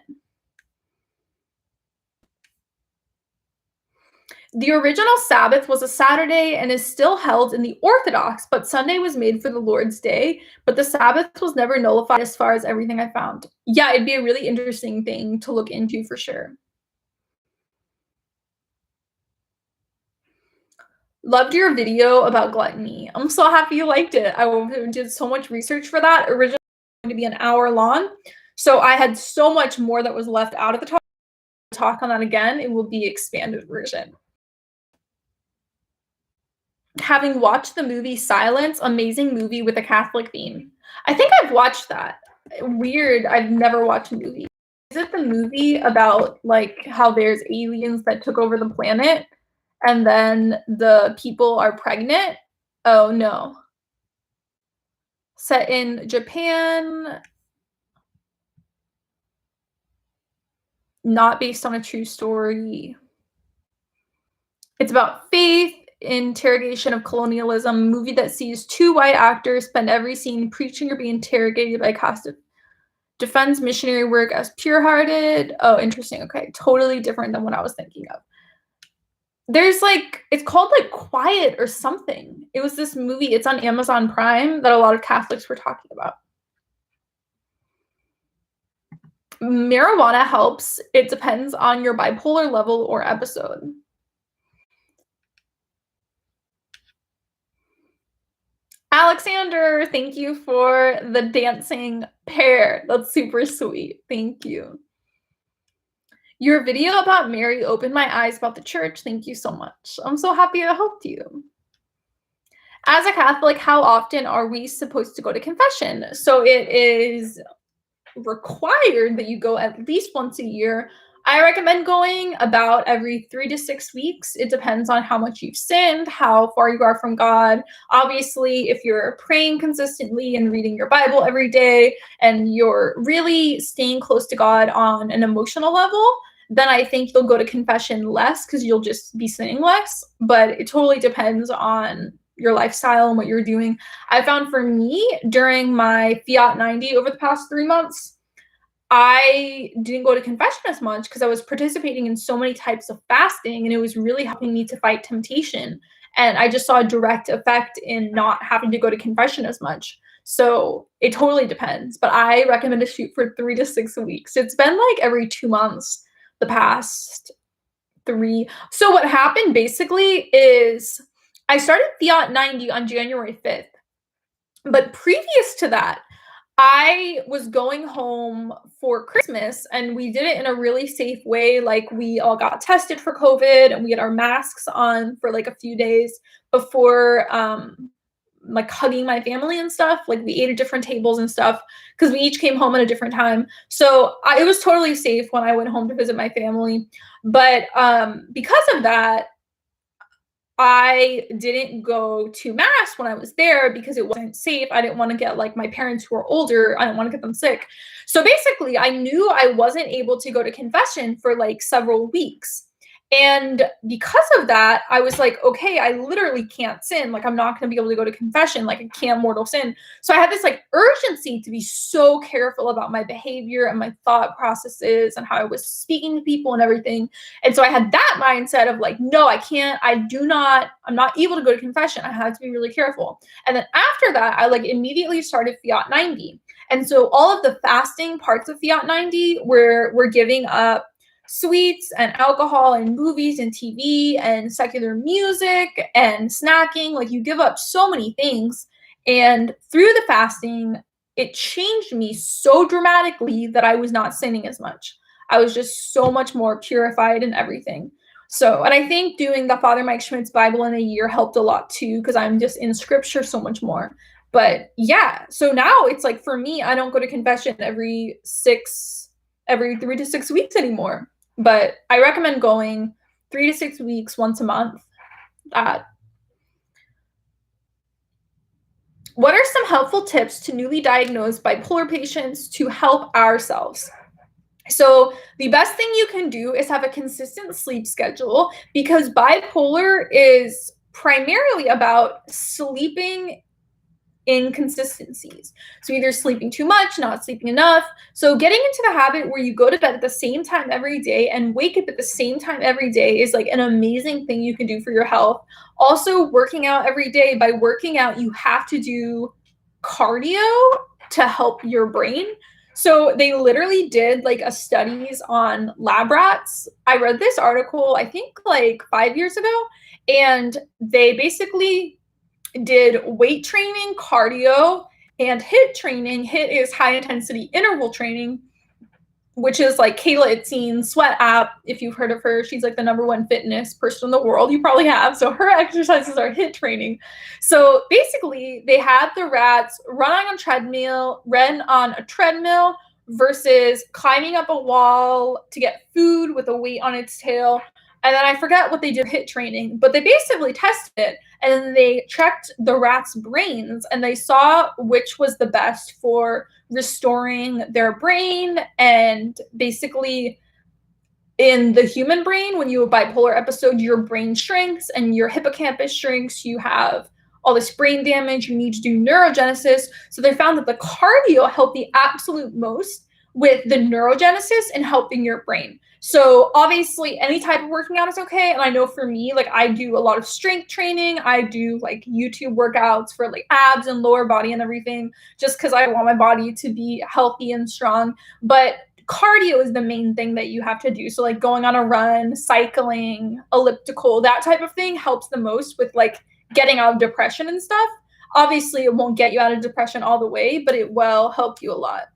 The original Sabbath was a Saturday and is still held in the Orthodox, but Sunday was made for the Lord's Day, but the Sabbath was never nullified as far as everything I found. Yeah, it'd be a really interesting thing to look into for sure. Loved your video about gluttony. I'm so happy you liked it. I did so much research for that. Originally, it was going to be an hour long, so I had so much more that was left out of the talk. Talk on that again. It will be expanded version. Having watched the movie Silence, amazing movie with a Catholic theme. I think I've watched that. Weird, I've never watched a movie. Is it the movie about like how there's aliens that took over the planet and then the people are pregnant? Oh no. Set in Japan. Not based on a true story. It's about faith, interrogation of colonialism, movie that sees two white actors spend every scene preaching or being interrogated by Costa. Defends missionary work as pure-hearted. Oh, interesting. Okay, totally different than what I was thinking of. There's like, it's called like Quiet or something. It was this movie, it's on Amazon Prime, that a lot of Catholics were talking about. Marijuana helps. It depends on your bipolar level or episode. Alexander, thank you for the dancing pear. That's super sweet. Thank you. Your video about Mary opened my eyes about the church. Thank you so much. I'm so happy I helped you. As a Catholic, how often are we supposed to go to confession? So it is required that you go at least once a year. I recommend going about every 3 to 6 weeks. It depends on how much you've sinned, how far you are from God. Obviously, if you're praying consistently and reading your Bible every day and you're really staying close to God on an emotional level, then I think you'll go to confession less because you'll just be sinning less. But it totally depends on your lifestyle and what you're doing. I found for me during my Fiat 90 over the past 3 months, I didn't go to confession as much because I was participating in so many types of fasting and it was really helping me to fight temptation. And I just saw a direct effect in not having to go to confession as much. So it totally depends, but I recommend to shoot for 3 to 6 weeks. It's been like every 2 months the past 3. So what happened basically is I started Fiat 90 on January 5th. But previous to that, I was going home for Christmas and we did it in a really safe way. Like we all got tested for COVID and we had our masks on for like a few days before like hugging my family and stuff. Like we ate at different tables and stuff because we each came home at a different time. So it was totally safe when I went home to visit my family. But because of that, I didn't go to mass when I was there because it wasn't safe. I didn't want to get like my parents who are older, I didn't want to get them sick. So basically, I knew I wasn't able to go to confession for like several weeks. And because of that, I was like, okay, I literally can't sin. Like, I'm not going to be able to go to confession. Like, I can't mortal sin. So I had this like urgency to be so careful about my behavior and my thought processes and how I was speaking to people and everything. And so I had that mindset of like, no, I can't, I'm not able to go to confession. I had to be really careful. And then after that, I like immediately started Fiat 90. And so all of the fasting parts of Fiat 90 we're giving up sweets and alcohol and movies and TV and secular music and snacking. Like you give up so many things. And through the fasting, it changed me so dramatically that I was not sinning as much. I was just so much more purified and everything. So, and I think doing the Father Mike Schmidt's Bible in a year helped a lot too, because I'm just in scripture so much more. But yeah, so now it's like for me, I don't go to confession every 3 to 6 weeks anymore. But I recommend going 3 to 6 weeks once a month. What are some helpful tips to newly diagnosed bipolar patients to help ourselves? So the best thing you can do is have a consistent sleep schedule because bipolar is primarily about sleeping inconsistencies. So either sleeping too much, not sleeping enough. So getting into the habit where you go to bed at the same time every day and wake up at the same time every day is like an amazing thing you can do for your health. Also, working out every day. By working out, you have to do cardio to help your brain. So they literally did like a studies on lab rats. I read this article, I think like 5 years ago, and they basically did weight training, cardio, and HIIT training. HIIT is high intensity interval training, which is like Kayla Itzine Sweat app. If you've heard of her, she's like the #1 fitness person in the world. You probably have. So her exercises are HIIT training. So basically they had the rats run on a treadmill versus climbing up a wall to get food with a weight on its tail. And then I forget what they did HIIT training, but they basically tested it and then they checked the rats' brains and they saw which was the best for restoring their brain. And basically in the human brain, when you have a bipolar episode, your brain shrinks and your hippocampus shrinks. You have all this brain damage. You need to do neurogenesis. So they found that the cardio helped the absolute most with the neurogenesis and helping your brain. So obviously any type of working out is okay. And I know for me, like I do a lot of strength training. I do like YouTube workouts for like abs and lower body and everything, just because I want my body to be healthy and strong. But cardio is the main thing that you have to do. So like going on a run, cycling, elliptical, that type of thing helps the most with like getting out of depression and stuff. Obviously, it won't get you out of depression all the way, but it will help you a lot.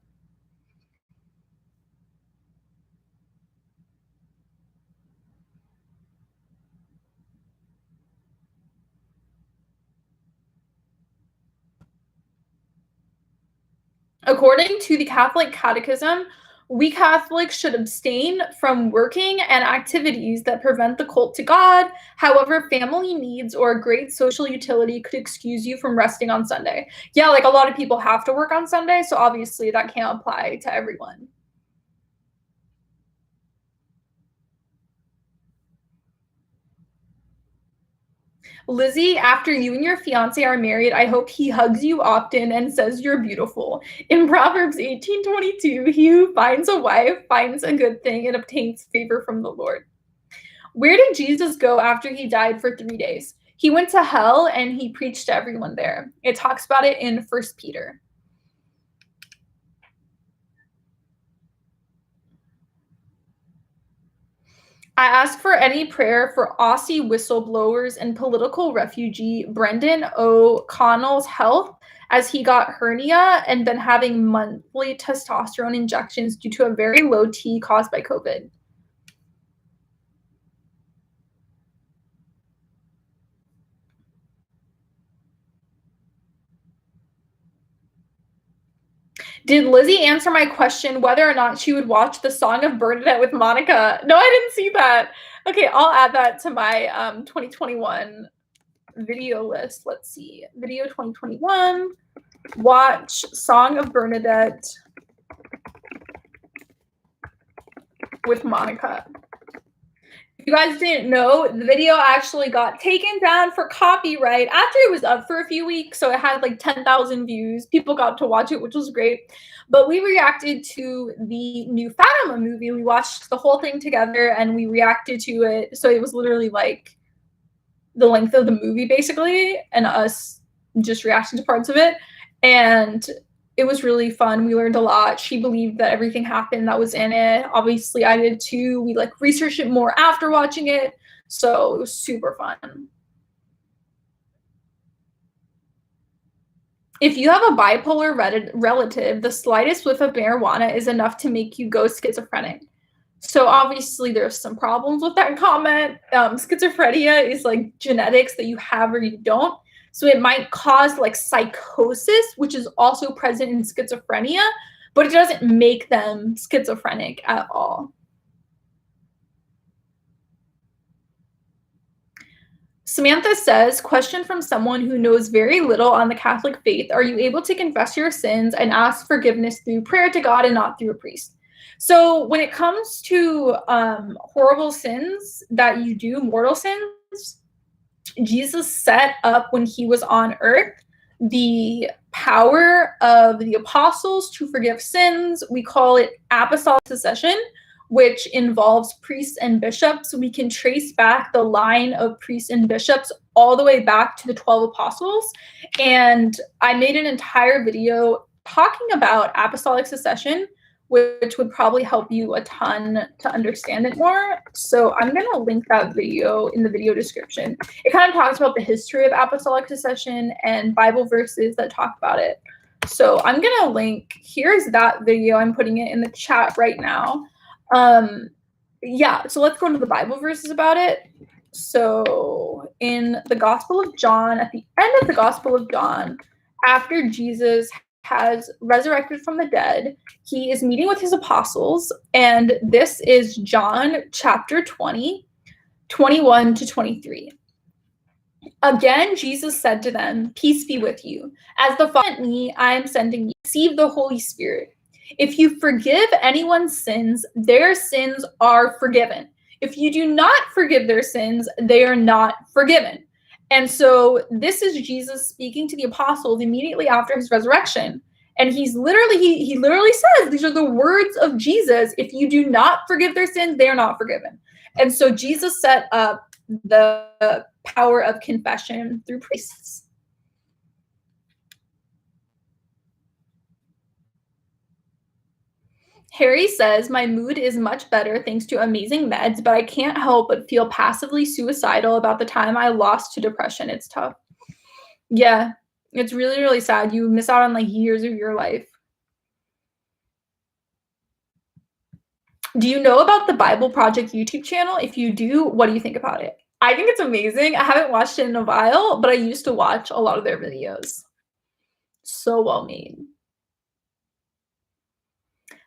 According to the Catholic Catechism, we Catholics should abstain from working and activities that prevent the cult to God. However, family needs or great social utility could excuse you from resting on Sunday. Yeah, like a lot of people have to work on Sunday, so obviously that can't apply to everyone. Lizzie, after you and your fiance are married, I hope he hugs you often and says you're beautiful. In Proverbs 18:22, he who finds a wife finds a good thing and obtains favor from the Lord. Where did Jesus go after he died for 3 days? He went to hell and he preached to everyone there. It talks about it in 1 Peter. I ask for any prayer for Aussie whistleblowers and political refugee Brendan O'Connell's health, as he got hernia and been having monthly testosterone injections due to a very low T caused by COVID. Did Lizzie answer my question whether or not she would watch the Song of Bernadette with Monica? No, I didn't see that. Okay, I'll add that to my 2021 video list. Let's see. Video 2021. Watch Song of Bernadette with Monica. If you guys didn't know, the video actually got taken down for copyright after it was up for a few weeks, so it had like 10,000 views. People got to watch it, which was great. But we reacted to the new Fatima movie. We watched the whole thing together and we reacted to it. So it was literally like the length of the movie, basically, and us just reacting to parts of it. And it was really fun. We learned a lot. She believed that everything happened that was in it. Obviously, I did too. We like researched it more after watching it. So it was super fun. If you have a bipolar relative, the slightest whiff of marijuana is enough to make you go schizophrenic. So obviously there's some problems with that comment. Schizophrenia is like genetics that you have or you don't. So it might cause like psychosis, which is also present in schizophrenia, but it doesn't make them schizophrenic at all. Samantha says, question from someone who knows very little on the Catholic faith. Are you able to confess your sins and ask forgiveness through prayer to God and not through a priest? So when it comes to horrible sins that you do, mortal sins, Jesus set up when he was on earth the power of the apostles to forgive sins. We call it apostolic succession, which involves priests and bishops. We can trace back the line of priests and bishops all the way back to the 12 apostles. And I made an entire video talking about apostolic succession, which would probably help you a ton to understand it more. So I'm going to link that video in the video description. It kind of talks about the history of apostolic succession and Bible verses that talk about it. So I'm going to link, here's that video. I'm putting it in the chat right now. Yeah, so let's go to the Bible verses about it. So in the Gospel of John, at the end of the Gospel of John, after Jesus has resurrected from the dead, he is meeting with his apostles, and this is John chapter 20, 21 to 23. Again, Jesus said to them, peace be with you. As the Father sent me, I am sending you. Receive the Holy Spirit. If you forgive anyone's sins, their sins are forgiven. If you do not forgive their sins, they are not forgiven. And so this is Jesus speaking to the apostles immediately after his resurrection. And he literally says, these are the words of Jesus. If you do not forgive their sins, they are not forgiven. And so Jesus set up the power of confession through priests. Harry says, my mood is much better thanks to amazing meds, but I can't help but feel passively suicidal about the time I lost to depression. It's tough. Yeah, It's really, really sad. You miss out on like years of your life. Do you know about the Bible Project YouTube channel? If you do, what do you think about it? I think it's amazing. I haven't watched it in a while, but I used to watch a lot of their videos. So well made.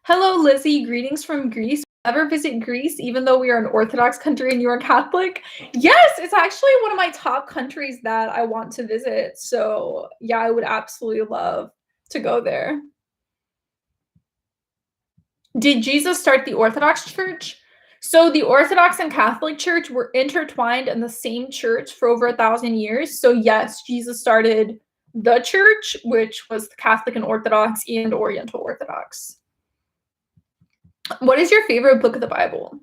Hello, Lizzie. Greetings from Greece. Ever visit Greece, even though we are an Orthodox country and you are Catholic? Yes, it's actually one of my top countries that I want to visit. So yeah, I would absolutely love to go there. Did Jesus start the Orthodox Church? So the Orthodox and Catholic Church were intertwined in the same church for over 1,000 years. So yes, Jesus started the church, which was the Catholic and Orthodox and Oriental Orthodox. What is your favorite book of the Bible?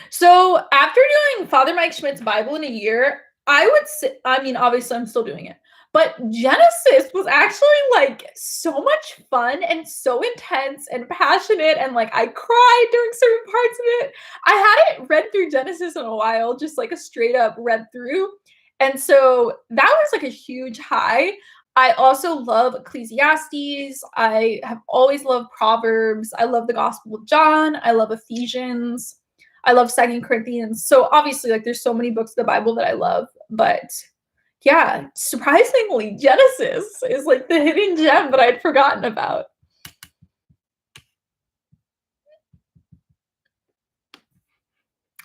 So after doing Father Mike Schmidt's Bible in a year, I would say, I mean, obviously I'm still doing it, but Genesis was actually like so much fun and so intense and passionate, and like I cried during certain parts of it. I hadn't read through Genesis in a while, just like a straight up read through. And so that was like a huge high. I also love Ecclesiastes. I have always loved Proverbs. I love the Gospel of John. I love Ephesians. I love 2 Corinthians. So obviously, like, there's so many books of the Bible that I love. But yeah, surprisingly, Genesis is like the hidden gem that I'd forgotten about.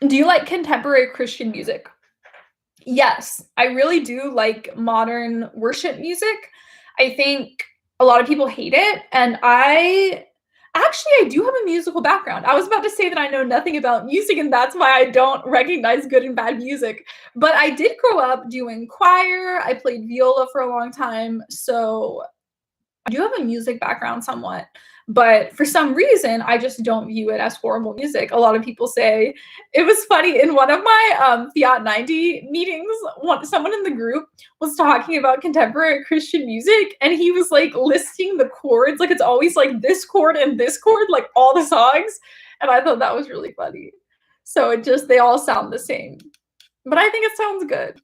Do you like contemporary Christian music? Yes, I really do like modern worship music. I think a lot of people hate it, and I do have a musical background. I was about to say that I know nothing about music, and that's why I don't recognize good and bad music. But I did grow up doing choir. I played viola for a long time, so I do have a music background somewhat. But for some reason, I just don't view it as horrible music. A lot of people say it was funny in one of my Fiat 90 meetings. Someone in the group was talking about contemporary Christian music, and he was like listing the chords, like it's always like this chord and this chord, like all the songs. And I thought that was really funny. So they all sound the same. But I think it sounds good.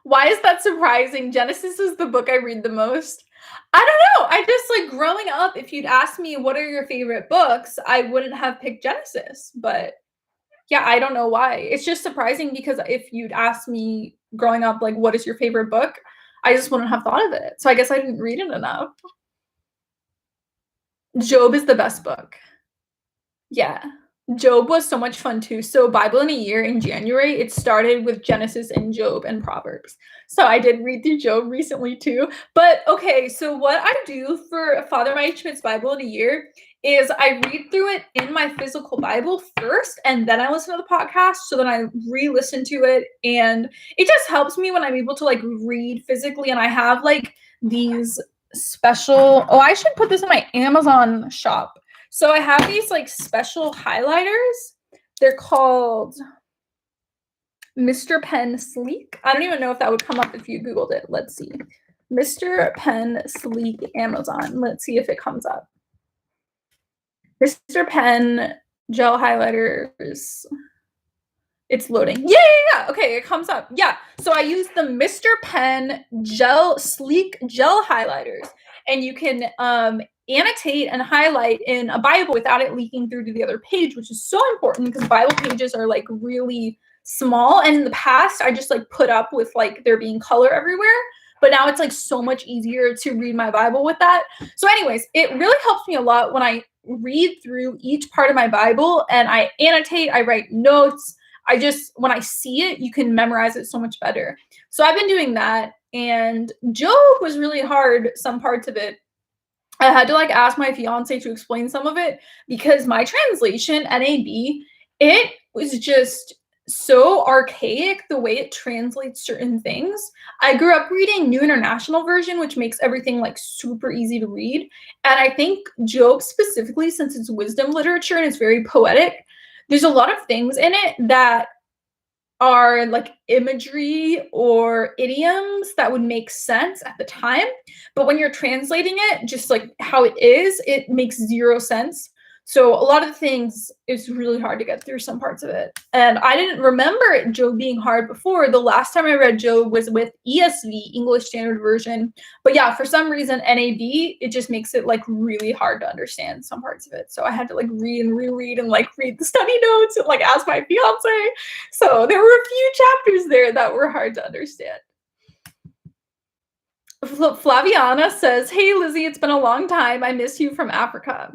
Why is that surprising? Genesis is the book I read the most. I don't know. I just like growing up, if you'd asked me what are your favorite books, I wouldn't have picked Genesis. But yeah, I don't know why. It's just surprising because if you'd asked me growing up, like, what is your favorite book? I just wouldn't have thought of it. So I guess I didn't read it enough. Job is the best book. Yeah. Job was so much fun too. So Bible in a year in January, it started with Genesis and Job and Proverbs. So I did read through Job recently too. But okay, so what I do for Father Mike Schmidt's Bible in a year is I read through it in my physical Bible first, and then I listen to the podcast. So then I re-listen to it, and it just helps me when I'm able to like read physically. And I have like these special, oh, I should put this in my Amazon shop. So I have these like special highlighters. They're called Mr. Pen Sleek. I don't even know if that would come up if you Googled it. Let's see. Mr. Pen Sleek Amazon. Let's see if it comes up. Mr. Pen gel highlighters. It's loading. Yeah. Okay, it comes up. Yeah. So I use the Mr. Pen Sleek gel highlighters, and you can annotate and highlight in a Bible without it leaking through to the other page, which is so important because Bible pages are like really small. And in the past, I just like put up with like there being color everywhere. But now it's like so much easier to read my Bible with that. So anyways, it really helps me a lot when I read through each part of my Bible and I annotate, I write notes. When I see it, you can memorize it so much better. So I've been doing that. And Job was really hard, some parts of it. I had to like ask my fiance to explain some of it because my translation, NAB, it was just so archaic the way it translates certain things. I grew up reading New International Version, which makes everything like super easy to read. And I think Job specifically, since it's wisdom literature and it's very poetic, there's a lot of things in it that are like imagery or idioms that would make sense at the time. But when you're translating it, just like how it is, it makes zero sense. So a lot of the things, it's really hard to get through some parts of it. And I didn't remember Job being hard before. The last time I read Job was with ESV, English Standard Version. But yeah, for some reason, NAV, it just makes it like really hard to understand some parts of it. So I had to like read and reread and like read the study notes and like ask my fiance. So there were a few chapters there that were hard to understand. Flaviana says, "Hey Lizzie, it's been a long time. I miss you from Africa."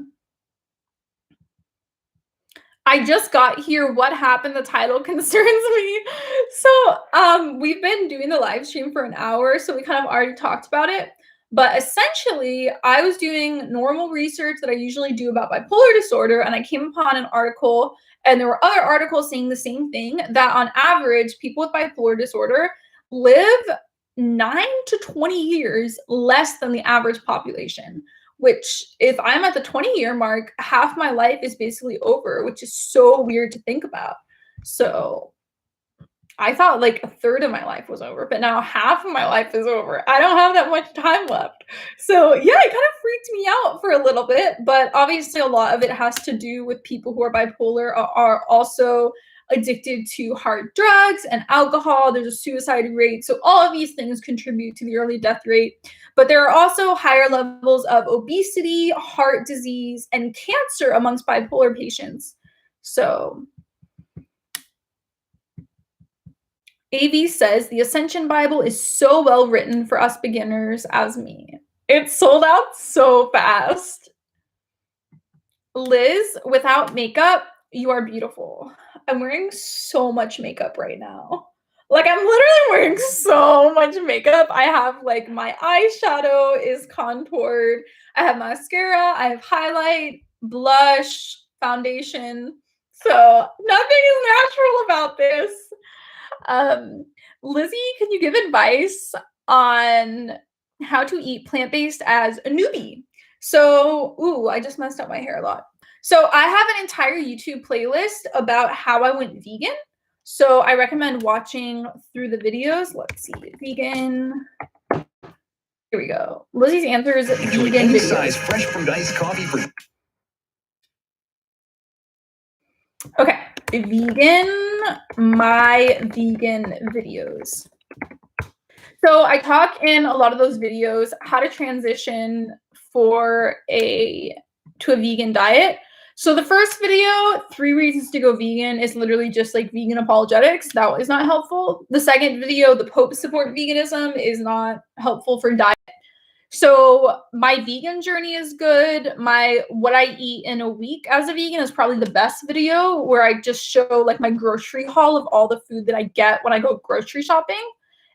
I just got here. What happened? The title concerns me. So we've been doing the live stream for an hour, so we kind of already talked about it. But essentially, I was doing normal research that I usually do about bipolar disorder, and I came upon an article, and there were other articles saying the same thing, that on average, people with bipolar disorder live 9 to 20 years less than the average population. Which, if I'm at the 20-year mark, half my life is basically over, which is so weird to think about. So I thought like a third of my life was over, but now half of my life is over. I don't have that much time left. So yeah, it kind of freaked me out for a little bit, but obviously a lot of it has to do with people who are bipolar are also addicted to hard drugs and alcohol. There's a suicide rate. So all of these things contribute to the early death rate. But there are also higher levels of obesity, heart disease, and cancer amongst bipolar patients. So AV says, the Ascension Bible is so well written for us beginners as me. It sold out so fast. Liz, without makeup, you are beautiful. I'm wearing so much makeup right now. Like, I'm literally wearing so much makeup. I have, like, my eyeshadow is contoured. I have mascara. I have highlight, blush, foundation. So nothing is natural about this. Lizzie, can you give advice on how to eat plant-based as a newbie? So, I just messed up my hair a lot. So I have an entire YouTube playlist about how I went vegan. So I recommend watching through the videos. Let's see, vegan. Here we go. Lizzie's Answers vegan videos. Size fresh brewed iced coffee for. Okay, my vegan videos. So I talk in a lot of those videos how to transition to a vegan diet. So the first video, 3 reasons to go vegan, is literally just like vegan apologetics. That is not helpful. The second video, the Pope support veganism, is not helpful for diet. So my vegan journey is good. My what I eat in a week as a vegan is probably the best video, where I just show like my grocery haul of all the food that I get when I go grocery shopping.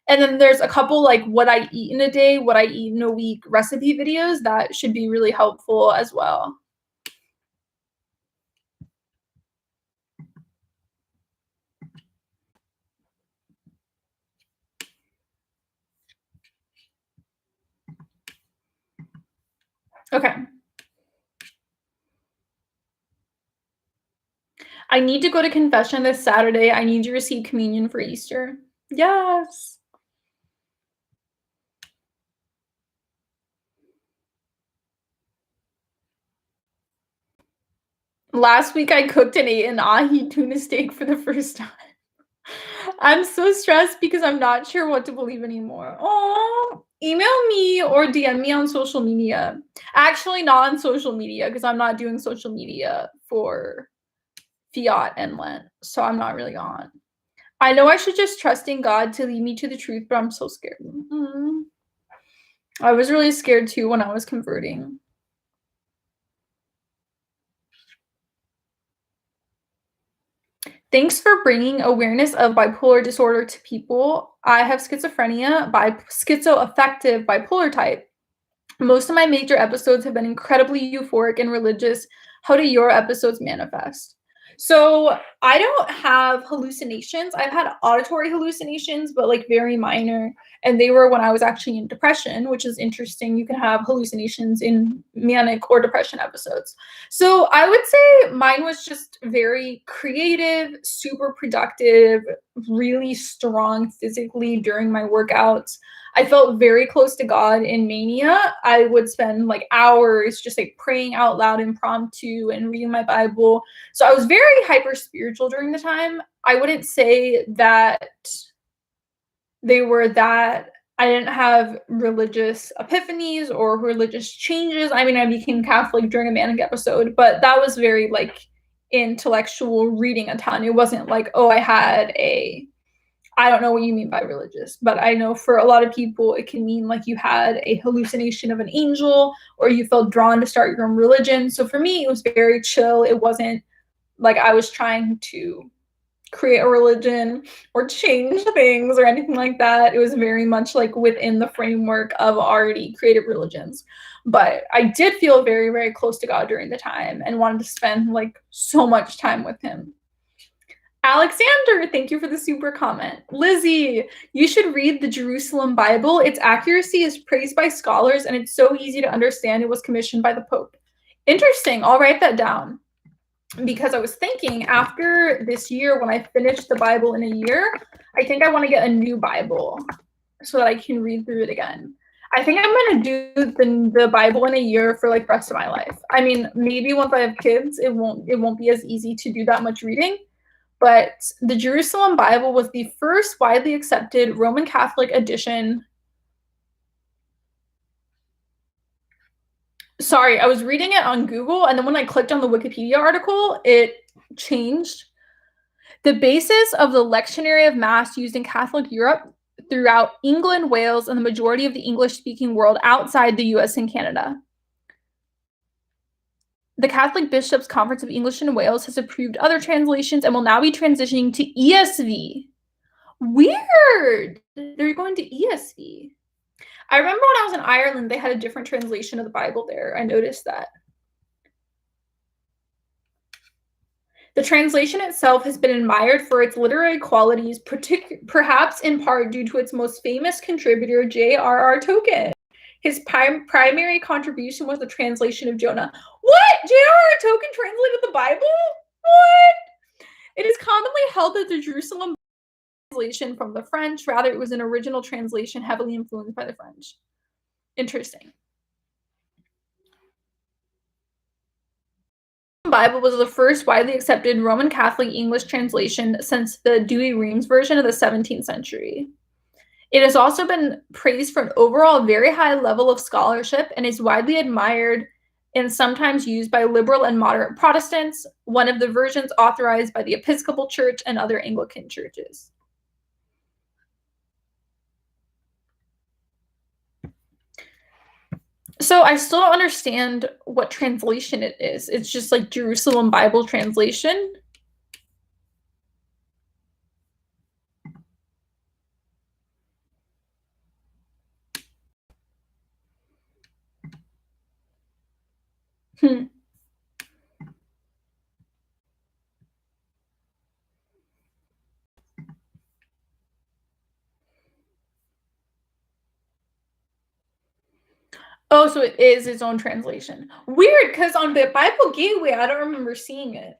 And then there's a couple like what I eat in a day, what I eat in a week recipe videos that should be really helpful as well. Okay. I need to go to confession this Saturday. I need to receive communion for Easter. Yes. Last week I cooked and ate an ahi tuna steak for the first time. I'm so stressed because I'm not sure what to believe anymore. Oh, email me or DM me on social media. Actually, not on social media because I'm not doing social media for Fiat and Lent, so I'm not really on. I know I should just trust in God to lead me to the truth, but I'm so scared. I was really scared too when I was converting. Thanks for bringing awareness of bipolar disorder to people. I have schizophrenia, schizoaffective bipolar type. Most of my major episodes have been incredibly euphoric and religious. How do your episodes manifest? So I don't have hallucinations. I've had auditory hallucinations, but like very minor. And they were when I was actually in depression, which is interesting. You can have hallucinations in manic or depression episodes. So I would say mine was just very creative, super productive, really strong physically during my workouts. I felt very close to God in mania. I would spend like hours just like praying out loud impromptu and reading my Bible. So I was very hyper spiritual during the time. I wouldn't say that they were that I didn't have religious epiphanies or religious changes. I mean, I became Catholic during a manic episode, but that was very like intellectual, reading a ton. It wasn't like, oh, I don't know what you mean by religious, but I know for a lot of people it can mean like you had a hallucination of an angel or you felt drawn to start your own religion. So for me, it was very chill. It wasn't like I was trying to create a religion or change things or anything like that. It was very much like within the framework of already created religions. But I did feel very, very close to God during the time and wanted to spend like so much time with him. Alexander, thank you for the super comment. Lizzie, you should read the Jerusalem Bible. Its accuracy is praised by scholars and it's so easy to understand. It was commissioned by the Pope. Interesting. I'll write that down. Because I was thinking after this year, when I finish the Bible in a year, I think I want to get a new Bible so that I can read through it again. I think I'm going to do the Bible in a year for like the rest of my life. I mean, maybe once I have kids, it won't be as easy to do that much reading. But the Jerusalem Bible was the first widely accepted Roman Catholic edition. Sorry, I was reading it on Google, and then when I clicked on the Wikipedia article, it changed. The basis of the lectionary of Mass used in Catholic Europe throughout England, Wales, and the majority of the English-speaking world outside the US and Canada. The Catholic Bishops' Conference of English and Wales has approved other translations and will now be transitioning to ESV. Weird! They're going to ESV. I remember when I was in Ireland, they had a different translation of the Bible there. I noticed that. The translation itself has been admired for its literary qualities, perhaps in part due to its most famous contributor, J.R.R. Tolkien. His primary contribution was the translation of Jonah. What? J.R.R. Tolkien translated the Bible? What? It is commonly held that the Jerusalem translation from the French. Rather, it was an original translation heavily influenced by the French. Interesting. The Bible was the first widely accepted Roman Catholic English translation since the Douay-Rheims version of the 17th century. It has also been praised for an overall very high level of scholarship and is widely admired and sometimes used by liberal and moderate Protestants, one of the versions authorized by the Episcopal Church and other Anglican churches. So I still don't understand what translation it is. It's just like Jerusalem Bible translation. Oh, so it is its own translation. Weird, because on the Bible Gateway, I don't remember seeing it.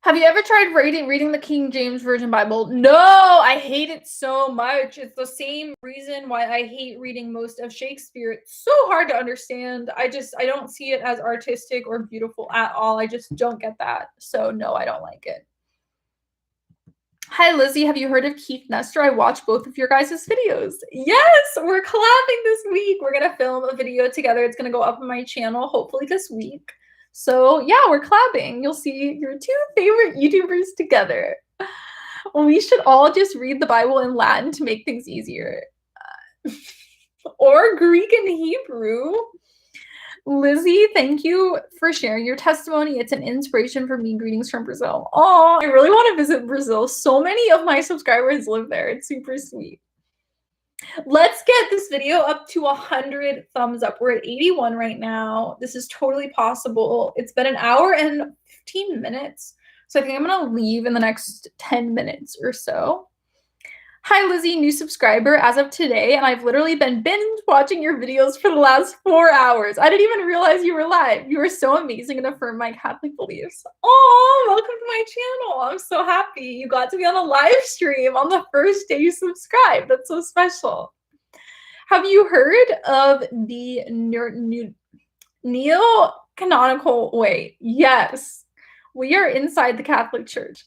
Have you ever tried reading the King James Version Bible? No, I hate it so much. It's the same reason why I hate reading most of Shakespeare. It's so hard to understand. I don't see it as artistic or beautiful at all. I just don't get that. So no, I don't like it. Hi, Lizzie. Have you heard of Keith Nestor? I watched both of your guys' videos. Yes, we're collabing this week. We're going to film a video together. It's going to go up on my channel, hopefully this week. So yeah, we're collabing. You'll see your two favorite YouTubers together. We should all just read the Bible in Latin to make things easier. Or Greek and Hebrew. Lizzie, thank you for sharing your testimony. It's an inspiration for me. Greetings from Brazil. Oh, I really want to visit Brazil. So many of my subscribers live there. It's super sweet. Let's get this video up to 100 thumbs up. We're at 81 right now. This is totally possible. It's been an hour and 15 minutes. So I think I'm going to leave in the next 10 minutes or so. Hi, Lizzie, new subscriber as of today, and I've literally been binge watching your videos for the last 4 hours. I didn't even realize you were live. You are so amazing and affirm my Catholic beliefs. Oh, welcome to my channel. I'm so happy you got to be on a live stream on the first day you subscribed. That's so special. Have you heard of the neo-canonical way? Yes. We are inside the Catholic Church.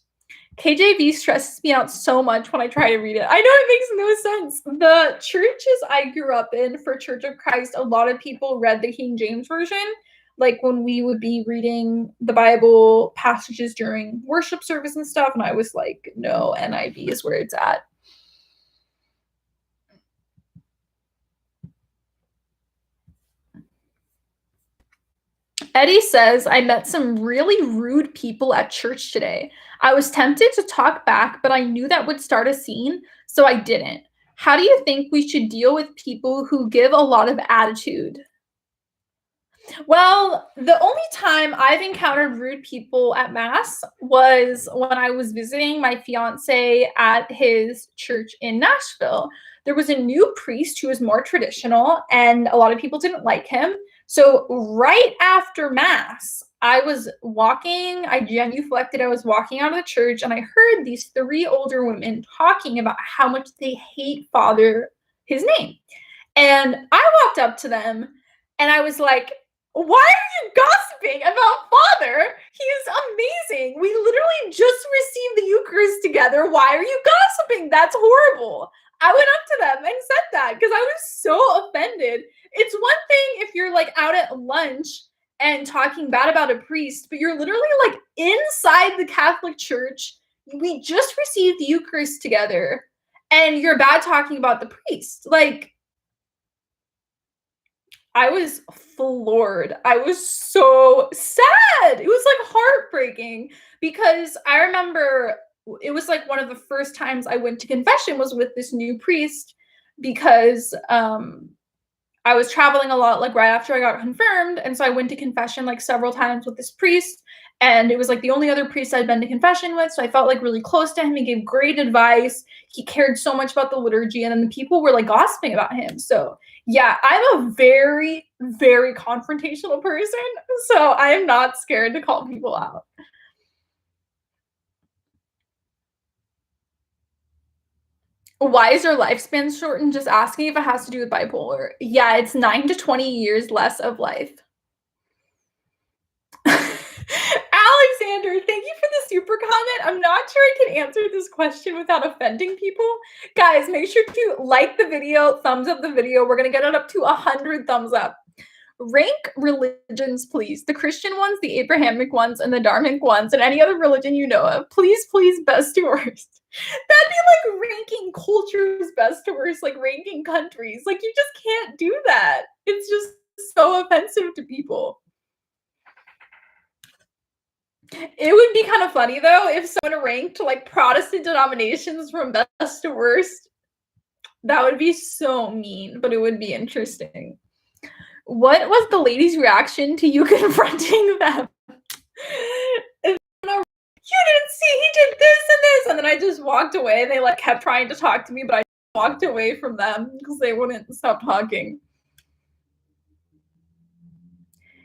KJV stresses me out so much when I try to read it. I know it makes no sense. The churches I grew up in for Church of Christ, a lot of people read the King James Version. Like when we would be reading the Bible passages during worship service and stuff, and I was like, no, NIV is where it's at. Eddie says, I met some really rude people at church today. I was tempted to talk back, but I knew that would start a scene, so I didn't. How do you think we should deal with people who give a lot of attitude? Well, the only time I've encountered rude people at Mass was when I was visiting my fiance at his church in Nashville. There was a new priest who was more traditional, and a lot of people didn't like him. So right after Mass, I was walking, I genuflected, I was walking out of the church, and I heard these 3 older women talking about how much they hate Father, his name. And I walked up to them, and I was like, why are you gossiping about Father? He is amazing. We literally just received the Eucharist together. Why are you gossiping? That's horrible. I went up to them and said that because I was so offended. It's one thing if you're like out at lunch and talking bad about a priest, but you're literally like inside the Catholic Church. We just received the Eucharist together and you're bad talking about the priest. Like, I was floored. I was so sad. It was like heartbreaking because I remember it was like one of the first times I went to confession was with this new priest because I was traveling a lot like right after I got confirmed, and so I went to confession like several times with this priest, and it was like the only other priest I'd been to confession with, so I felt like really close to him. He gave great advice. He cared so much about the liturgy, and then the people were like gossiping about him. So yeah, I'm a very, very confrontational person, so I am not scared to call people out. Why is your lifespan shortened? Just asking if it has to do with bipolar. Yeah, it's 9 to 20 years less of life. Alexander, thank you for the super comment. I'm not sure I can answer this question without offending people. Guys, make sure to like the video, thumbs up the video. We're going to get it up to 100 thumbs up. Rank religions, please. The Christian ones, the Abrahamic ones, and the Dharmic ones, and any other religion you know of. Please, please, best to worst. That'd be like ranking cultures best to worst, like ranking countries. Like, you just can't do that. It's just so offensive to people. It would be kind of funny, though, if someone ranked, like, Protestant denominations from best to worst. That would be so mean, but it would be interesting. What was the lady's reaction to you confronting them? You didn't see, he did this and this, and then I just walked away. They like kept trying to talk to me, but I walked away from them because they wouldn't stop talking.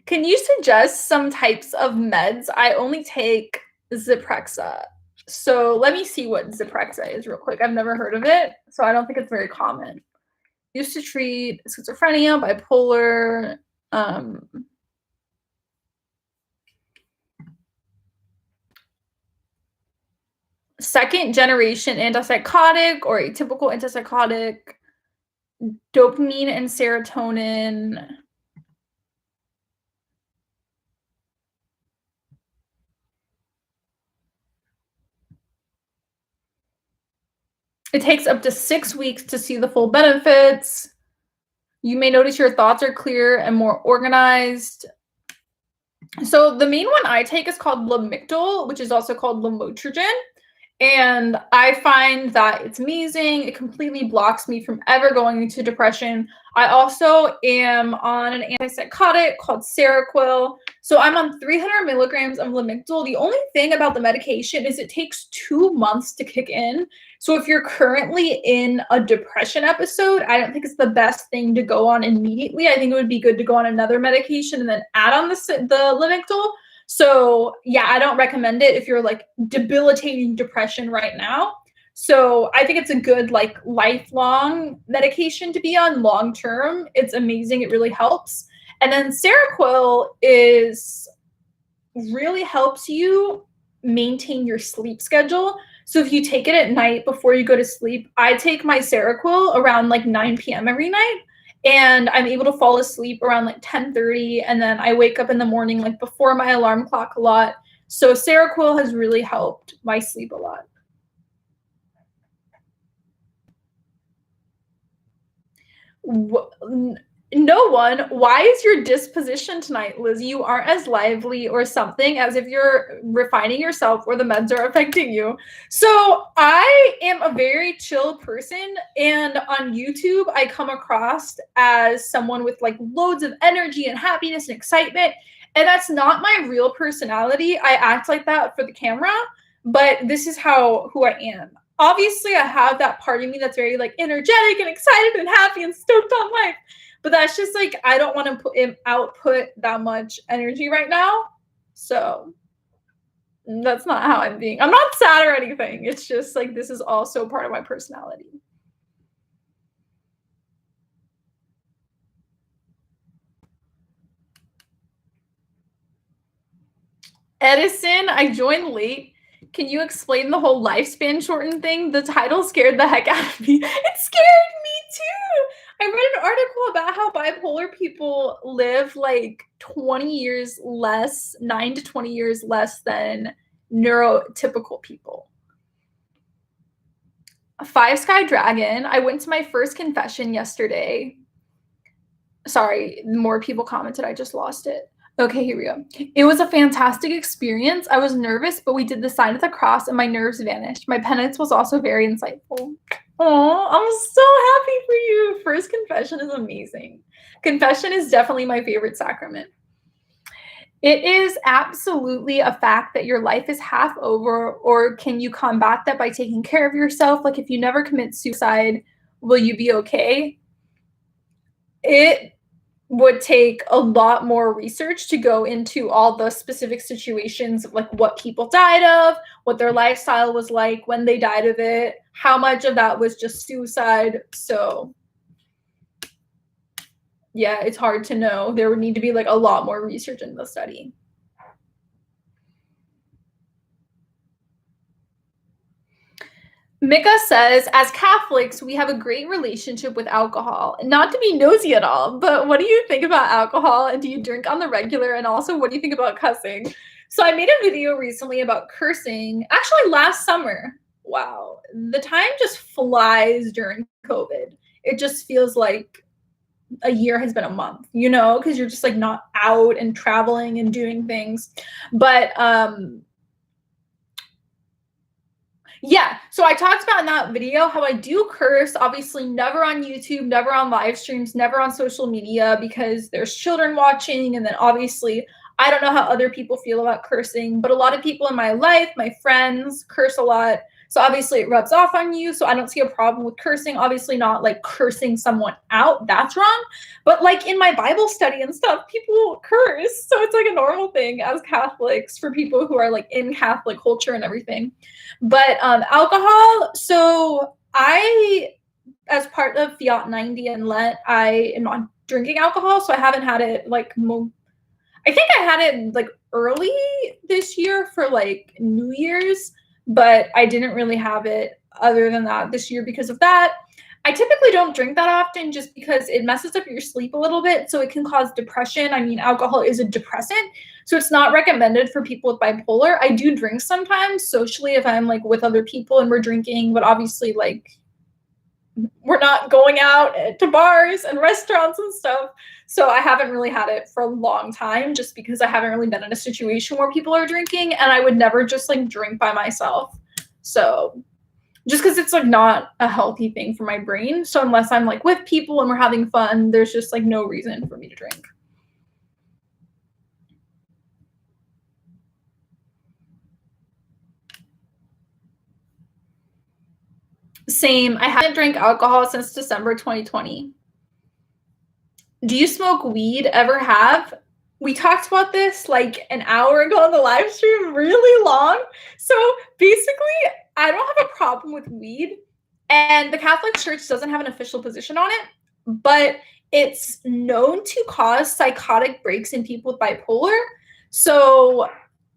Can you suggest some types of meds? I only take Zyprexa. So let me see what Zyprexa is real quick. I've never heard of it, so I don't think it's very common. Used to treat schizophrenia, bipolar, second generation antipsychotic or atypical antipsychotic, dopamine and serotonin. It takes up to 6 weeks to see the full benefits. You may notice your thoughts are clear and more organized. So the main one I take is called Lamictal, which is also called lamotrigine. And I find that it's amazing. It completely blocks me from ever going into depression. I also am on an antipsychotic called Seroquel. So I'm on 300 milligrams of Lamictal. The only thing about the medication is it takes 2 months to kick in. So if you're currently in a depression episode, I don't think it's the best thing to go on immediately. I think it would be good to go on another medication and then add on the Lamictal. So yeah, I don't recommend it if you're like debilitating depression right now. So I think it's a good like lifelong medication to be on long term. It's amazing. It really helps. And then Seroquel is really helps you maintain your sleep schedule. So if you take it at night before you go to sleep, I take my Seroquel around like 9 p.m. every night. And I'm able to fall asleep around like 10:30, and then I wake up in the morning like before my alarm clock a lot. So Seroquel has really helped my sleep a lot. No one. Why is your disposition tonight, Lizzie? You aren't as lively or something, as if you're refining yourself or the meds are affecting you. So I am a very chill person, and on YouTube, I come across as someone with like loads of energy and happiness and excitement, and that's not my real personality. I act like that for the camera, but this is who I am. Obviously, I have that part of me that's very like energetic and excited and happy and stoked on life. But that's just like, I don't want to output that much energy right now. So that's not how I'm being. I'm not sad or anything. It's just like, this is also part of my personality. Edison, I joined late. Can you explain the whole lifespan shortened thing? The title scared the heck out of me. It scared me too. I read an article about how bipolar people live like 20 years less, 9 to 20 years less than neurotypical people. A 5 Sky Dragon. I went to my first confession yesterday. Sorry, more people commented. I just lost it. Okay, here we go. It was a fantastic experience. I was nervous, but we did the sign of the cross and my nerves vanished. My penance was also very insightful. Oh, I'm so happy for you. First confession is amazing. Confession is definitely my favorite sacrament. It is absolutely a fact that your life is half over, or can you combat that by taking care of yourself? Like if you never commit suicide, will you be okay? It would take a lot more research to go into all the specific situations of like what people died of, what their lifestyle was like when they died of it, how much of that was just suicide. So yeah, it's hard to know. There would need to be like a lot more research in the study. Mika says, as Catholics, we have a great relationship with alcohol. Not to be nosy at all, but what do you think about alcohol? And do you drink on the regular? And also, what do you think about cussing? So I made a video recently about cursing, actually last summer. Wow, the time just flies during COVID. It just feels like a year has been a month, you know, because you're just like not out and traveling and doing things. But yeah, so I talked about in that video how I do curse, obviously never on YouTube, never on live streams, never on social media because there's children watching. And then obviously, I don't know how other people feel about cursing, but a lot of people in my life, my friends, curse a lot. So obviously it rubs off on you. So I don't see a problem with cursing. Obviously not like cursing someone out. That's wrong. But like in my Bible study and stuff, people curse. So it's like a normal thing as Catholics for people who are like in Catholic culture and everything. But alcohol, so I, as part of Fiat 90 and Lent, I am not drinking alcohol. So I haven't had it like, I think I had it like early this year for like New Year's, but I didn't really have it other than that this year because of that. I typically don't drink that often just because it messes up your sleep a little bit, so it can cause depression. I mean, alcohol is a depressant, so it's not recommended for people with bipolar. I do drink sometimes socially if I'm like with other people and we're drinking, but obviously like we're not going out to bars and restaurants and stuff. So I haven't really had it for a long time just because I haven't really been in a situation where people are drinking, and I would never just like drink by myself. So just because it's like not a healthy thing for my brain. So unless I'm like with people and we're having fun, there's just like no reason for me to drink. Same. I haven't drank alcohol since December 2020. Do you smoke weed? Ever have? We talked about this like an hour ago on the live stream, really long. So basically, I don't have a problem with weed, and the Catholic Church doesn't have an official position on it, but it's known to cause psychotic breaks in people with bipolar. So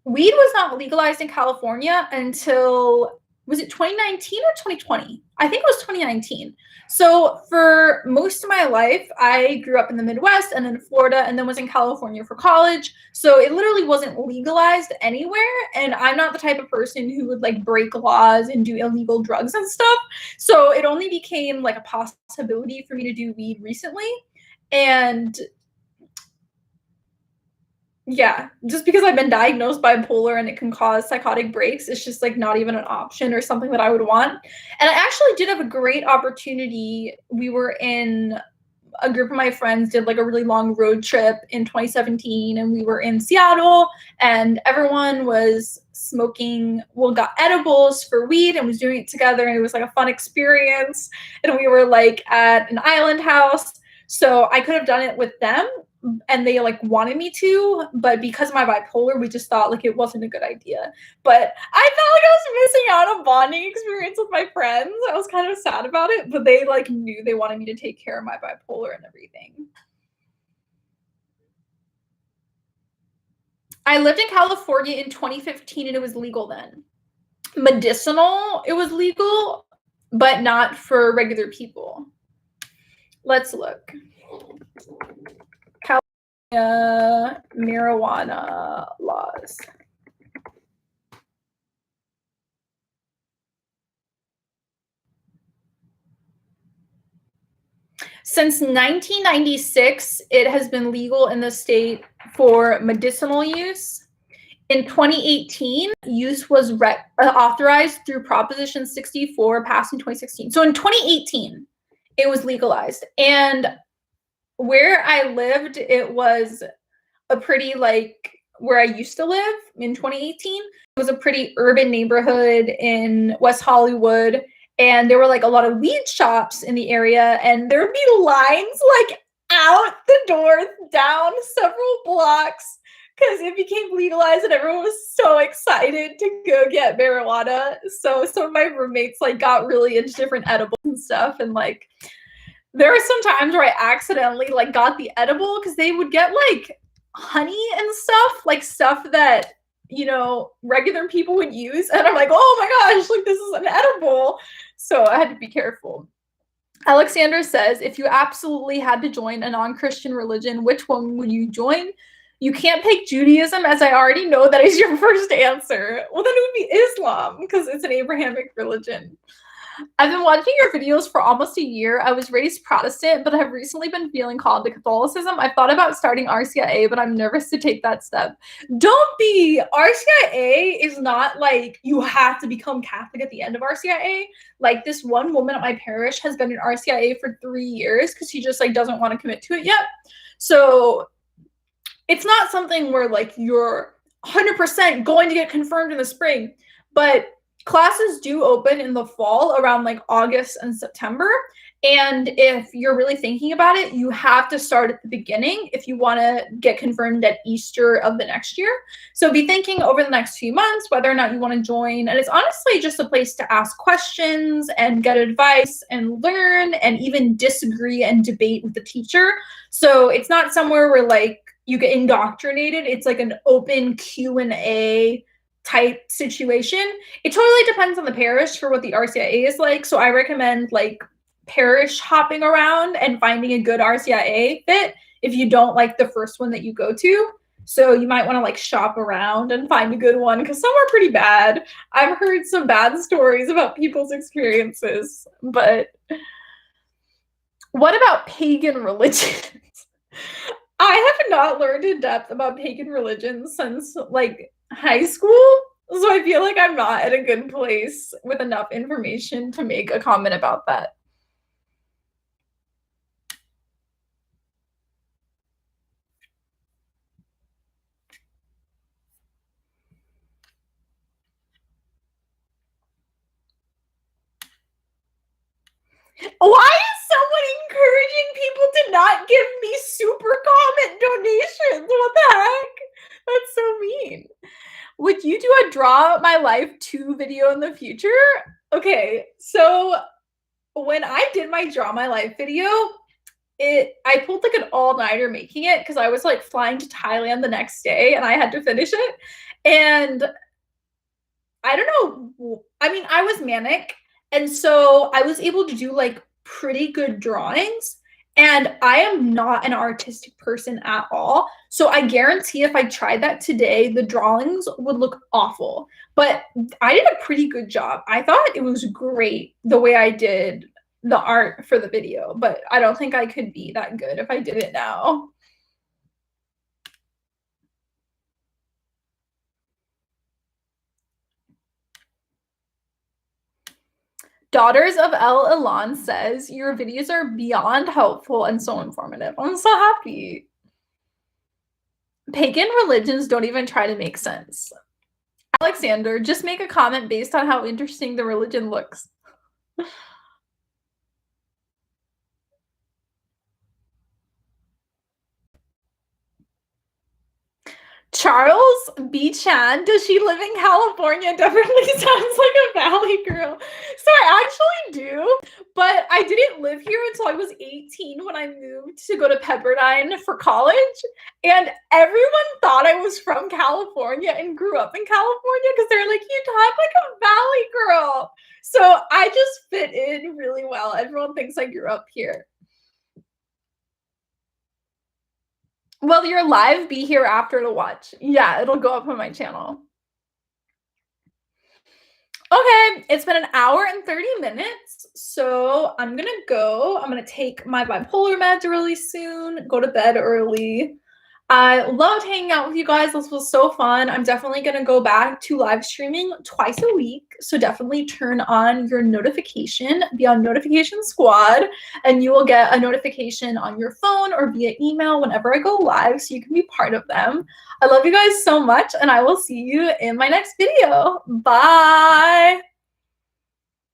weed was not legalized in California until, was it 2019 or 2020? I think it was 2019. So for most of my life, I grew up in the Midwest and in Florida and then was in California for college. So it literally wasn't legalized anywhere. And I'm not the type of person who would like break laws and do illegal drugs and stuff. So it only became like a possibility for me to do weed recently. And yeah, just because I've been diagnosed bipolar and it can cause psychotic breaks, it's just like not even an option or something that I would want. And I actually did have a great opportunity. We were in a group of my friends did like a really long road trip in 2017, and we were in Seattle, and everyone was smoking, well, got edibles for weed and was doing it together, and it was like a fun experience. And we were like at an island house, so I could have done it with them, and they like wanted me to, but because of my bipolar, we just thought like it wasn't a good idea. But I felt like I was missing out on a bonding experience with my friends. I was kind of sad about it, but they like knew they wanted me to take care of my bipolar and everything. I lived in California in 2015 and it was legal then. Medicinal, it was legal, but not for regular people. Let's look. Marijuana laws. Since 1996, it has been legal in the state for medicinal use. In 2018, use was authorized through Proposition 64, passed in 2016. So in 2018, it was legalized. And where I lived, it was a pretty like where I used to live in 2018. It was a pretty urban neighborhood in West Hollywood, and there were like a lot of weed shops in the area, and there would be lines like out the door down several blocks because it became legalized and everyone was so excited to go get marijuana. So some of my roommates like got really into different edibles and stuff, and like there were some times where I accidentally like got the edible because they would get like honey and stuff, like stuff that, you know, regular people would use. And I'm like, oh my gosh, like this is an edible. So I had to be careful. Alexander says, if you absolutely had to join a non-Christian religion, which one would you join? You can't pick Judaism, as I already know that is your first answer. Well, then it would be Islam because it's an Abrahamic religion. I've been watching your videos for almost a year. I was raised Protestant, but have recently been feeling called to Catholicism. I thought about starting RCIA, but I'm nervous to take that step. Don't be. RCIA is not like you have to become Catholic at the end of RCIA. Like this one woman at my parish has been in RCIA for 3 years because she just like doesn't want to commit to it yet. So it's not something where like you're 100% going to get confirmed in the spring, but classes do open in the fall around like August and September. And if you're really thinking about it, you have to start at the beginning if you want to get confirmed at Easter of the next year. So be thinking over the next few months whether or not you want to join. And it's honestly just a place to ask questions and get advice and learn and even disagree and debate with the teacher. So it's not somewhere where like you get indoctrinated. It's like an open Q&A type situation. It totally depends on the parish for what the RCIA is like. So I recommend like parish hopping around and finding a good RCIA fit if you don't like the first one that you go to. So you might want to like shop around and find a good one because some are pretty bad. I've heard some bad stories about people's experiences. But what about pagan religions? I have not learned in depth about pagan religions since like high school. So I feel like I'm not at a good place with enough information to make a comment about that. Why is someone encouraging people to not give me super comment donations? What the heck? That's so mean. Would you do a Draw My Life 2 video in the future? Okay, so when I did my Draw My Life video, I pulled like an all-nighter making it because I was like flying to Thailand the next day and I had to finish it. And I don't know, I mean, I was manic, and so I was able to do like pretty good drawings. And I am not an artistic person at all. So I guarantee if I tried that today, the drawings would look awful. But I did a pretty good job. I thought it was great the way I did the art for the video, but I don't think I could be that good if I did it now. Daughters of El Elan says, your videos are beyond helpful and so informative. I'm so happy. Pagan religions don't even try to make sense. Alexander, just make a comment based on how interesting the religion looks. Charles B. Chan, does she live in California? Definitely sounds like a Valley girl. So I actually do, but I didn't live here until I was 18 when I moved to go to Pepperdine for college. And everyone thought I was from California and grew up in California because they're like, you talk like a Valley girl. So I just fit in really well. Everyone thinks I grew up here. Will your live be here after to watch? Yeah, it'll go up on my channel. Okay, it's been an hour and 30 minutes, so I'm gonna go. I'm gonna take my bipolar meds really soon, go to bed early. I loved hanging out with you guys. This was so fun. I'm definitely going to go back to live streaming twice a week. So definitely turn on your notification, be on notification squad, and you will get a notification on your phone or via email whenever I go live so you can be part of them. I love you guys so much, and I will see you in my next video. Bye.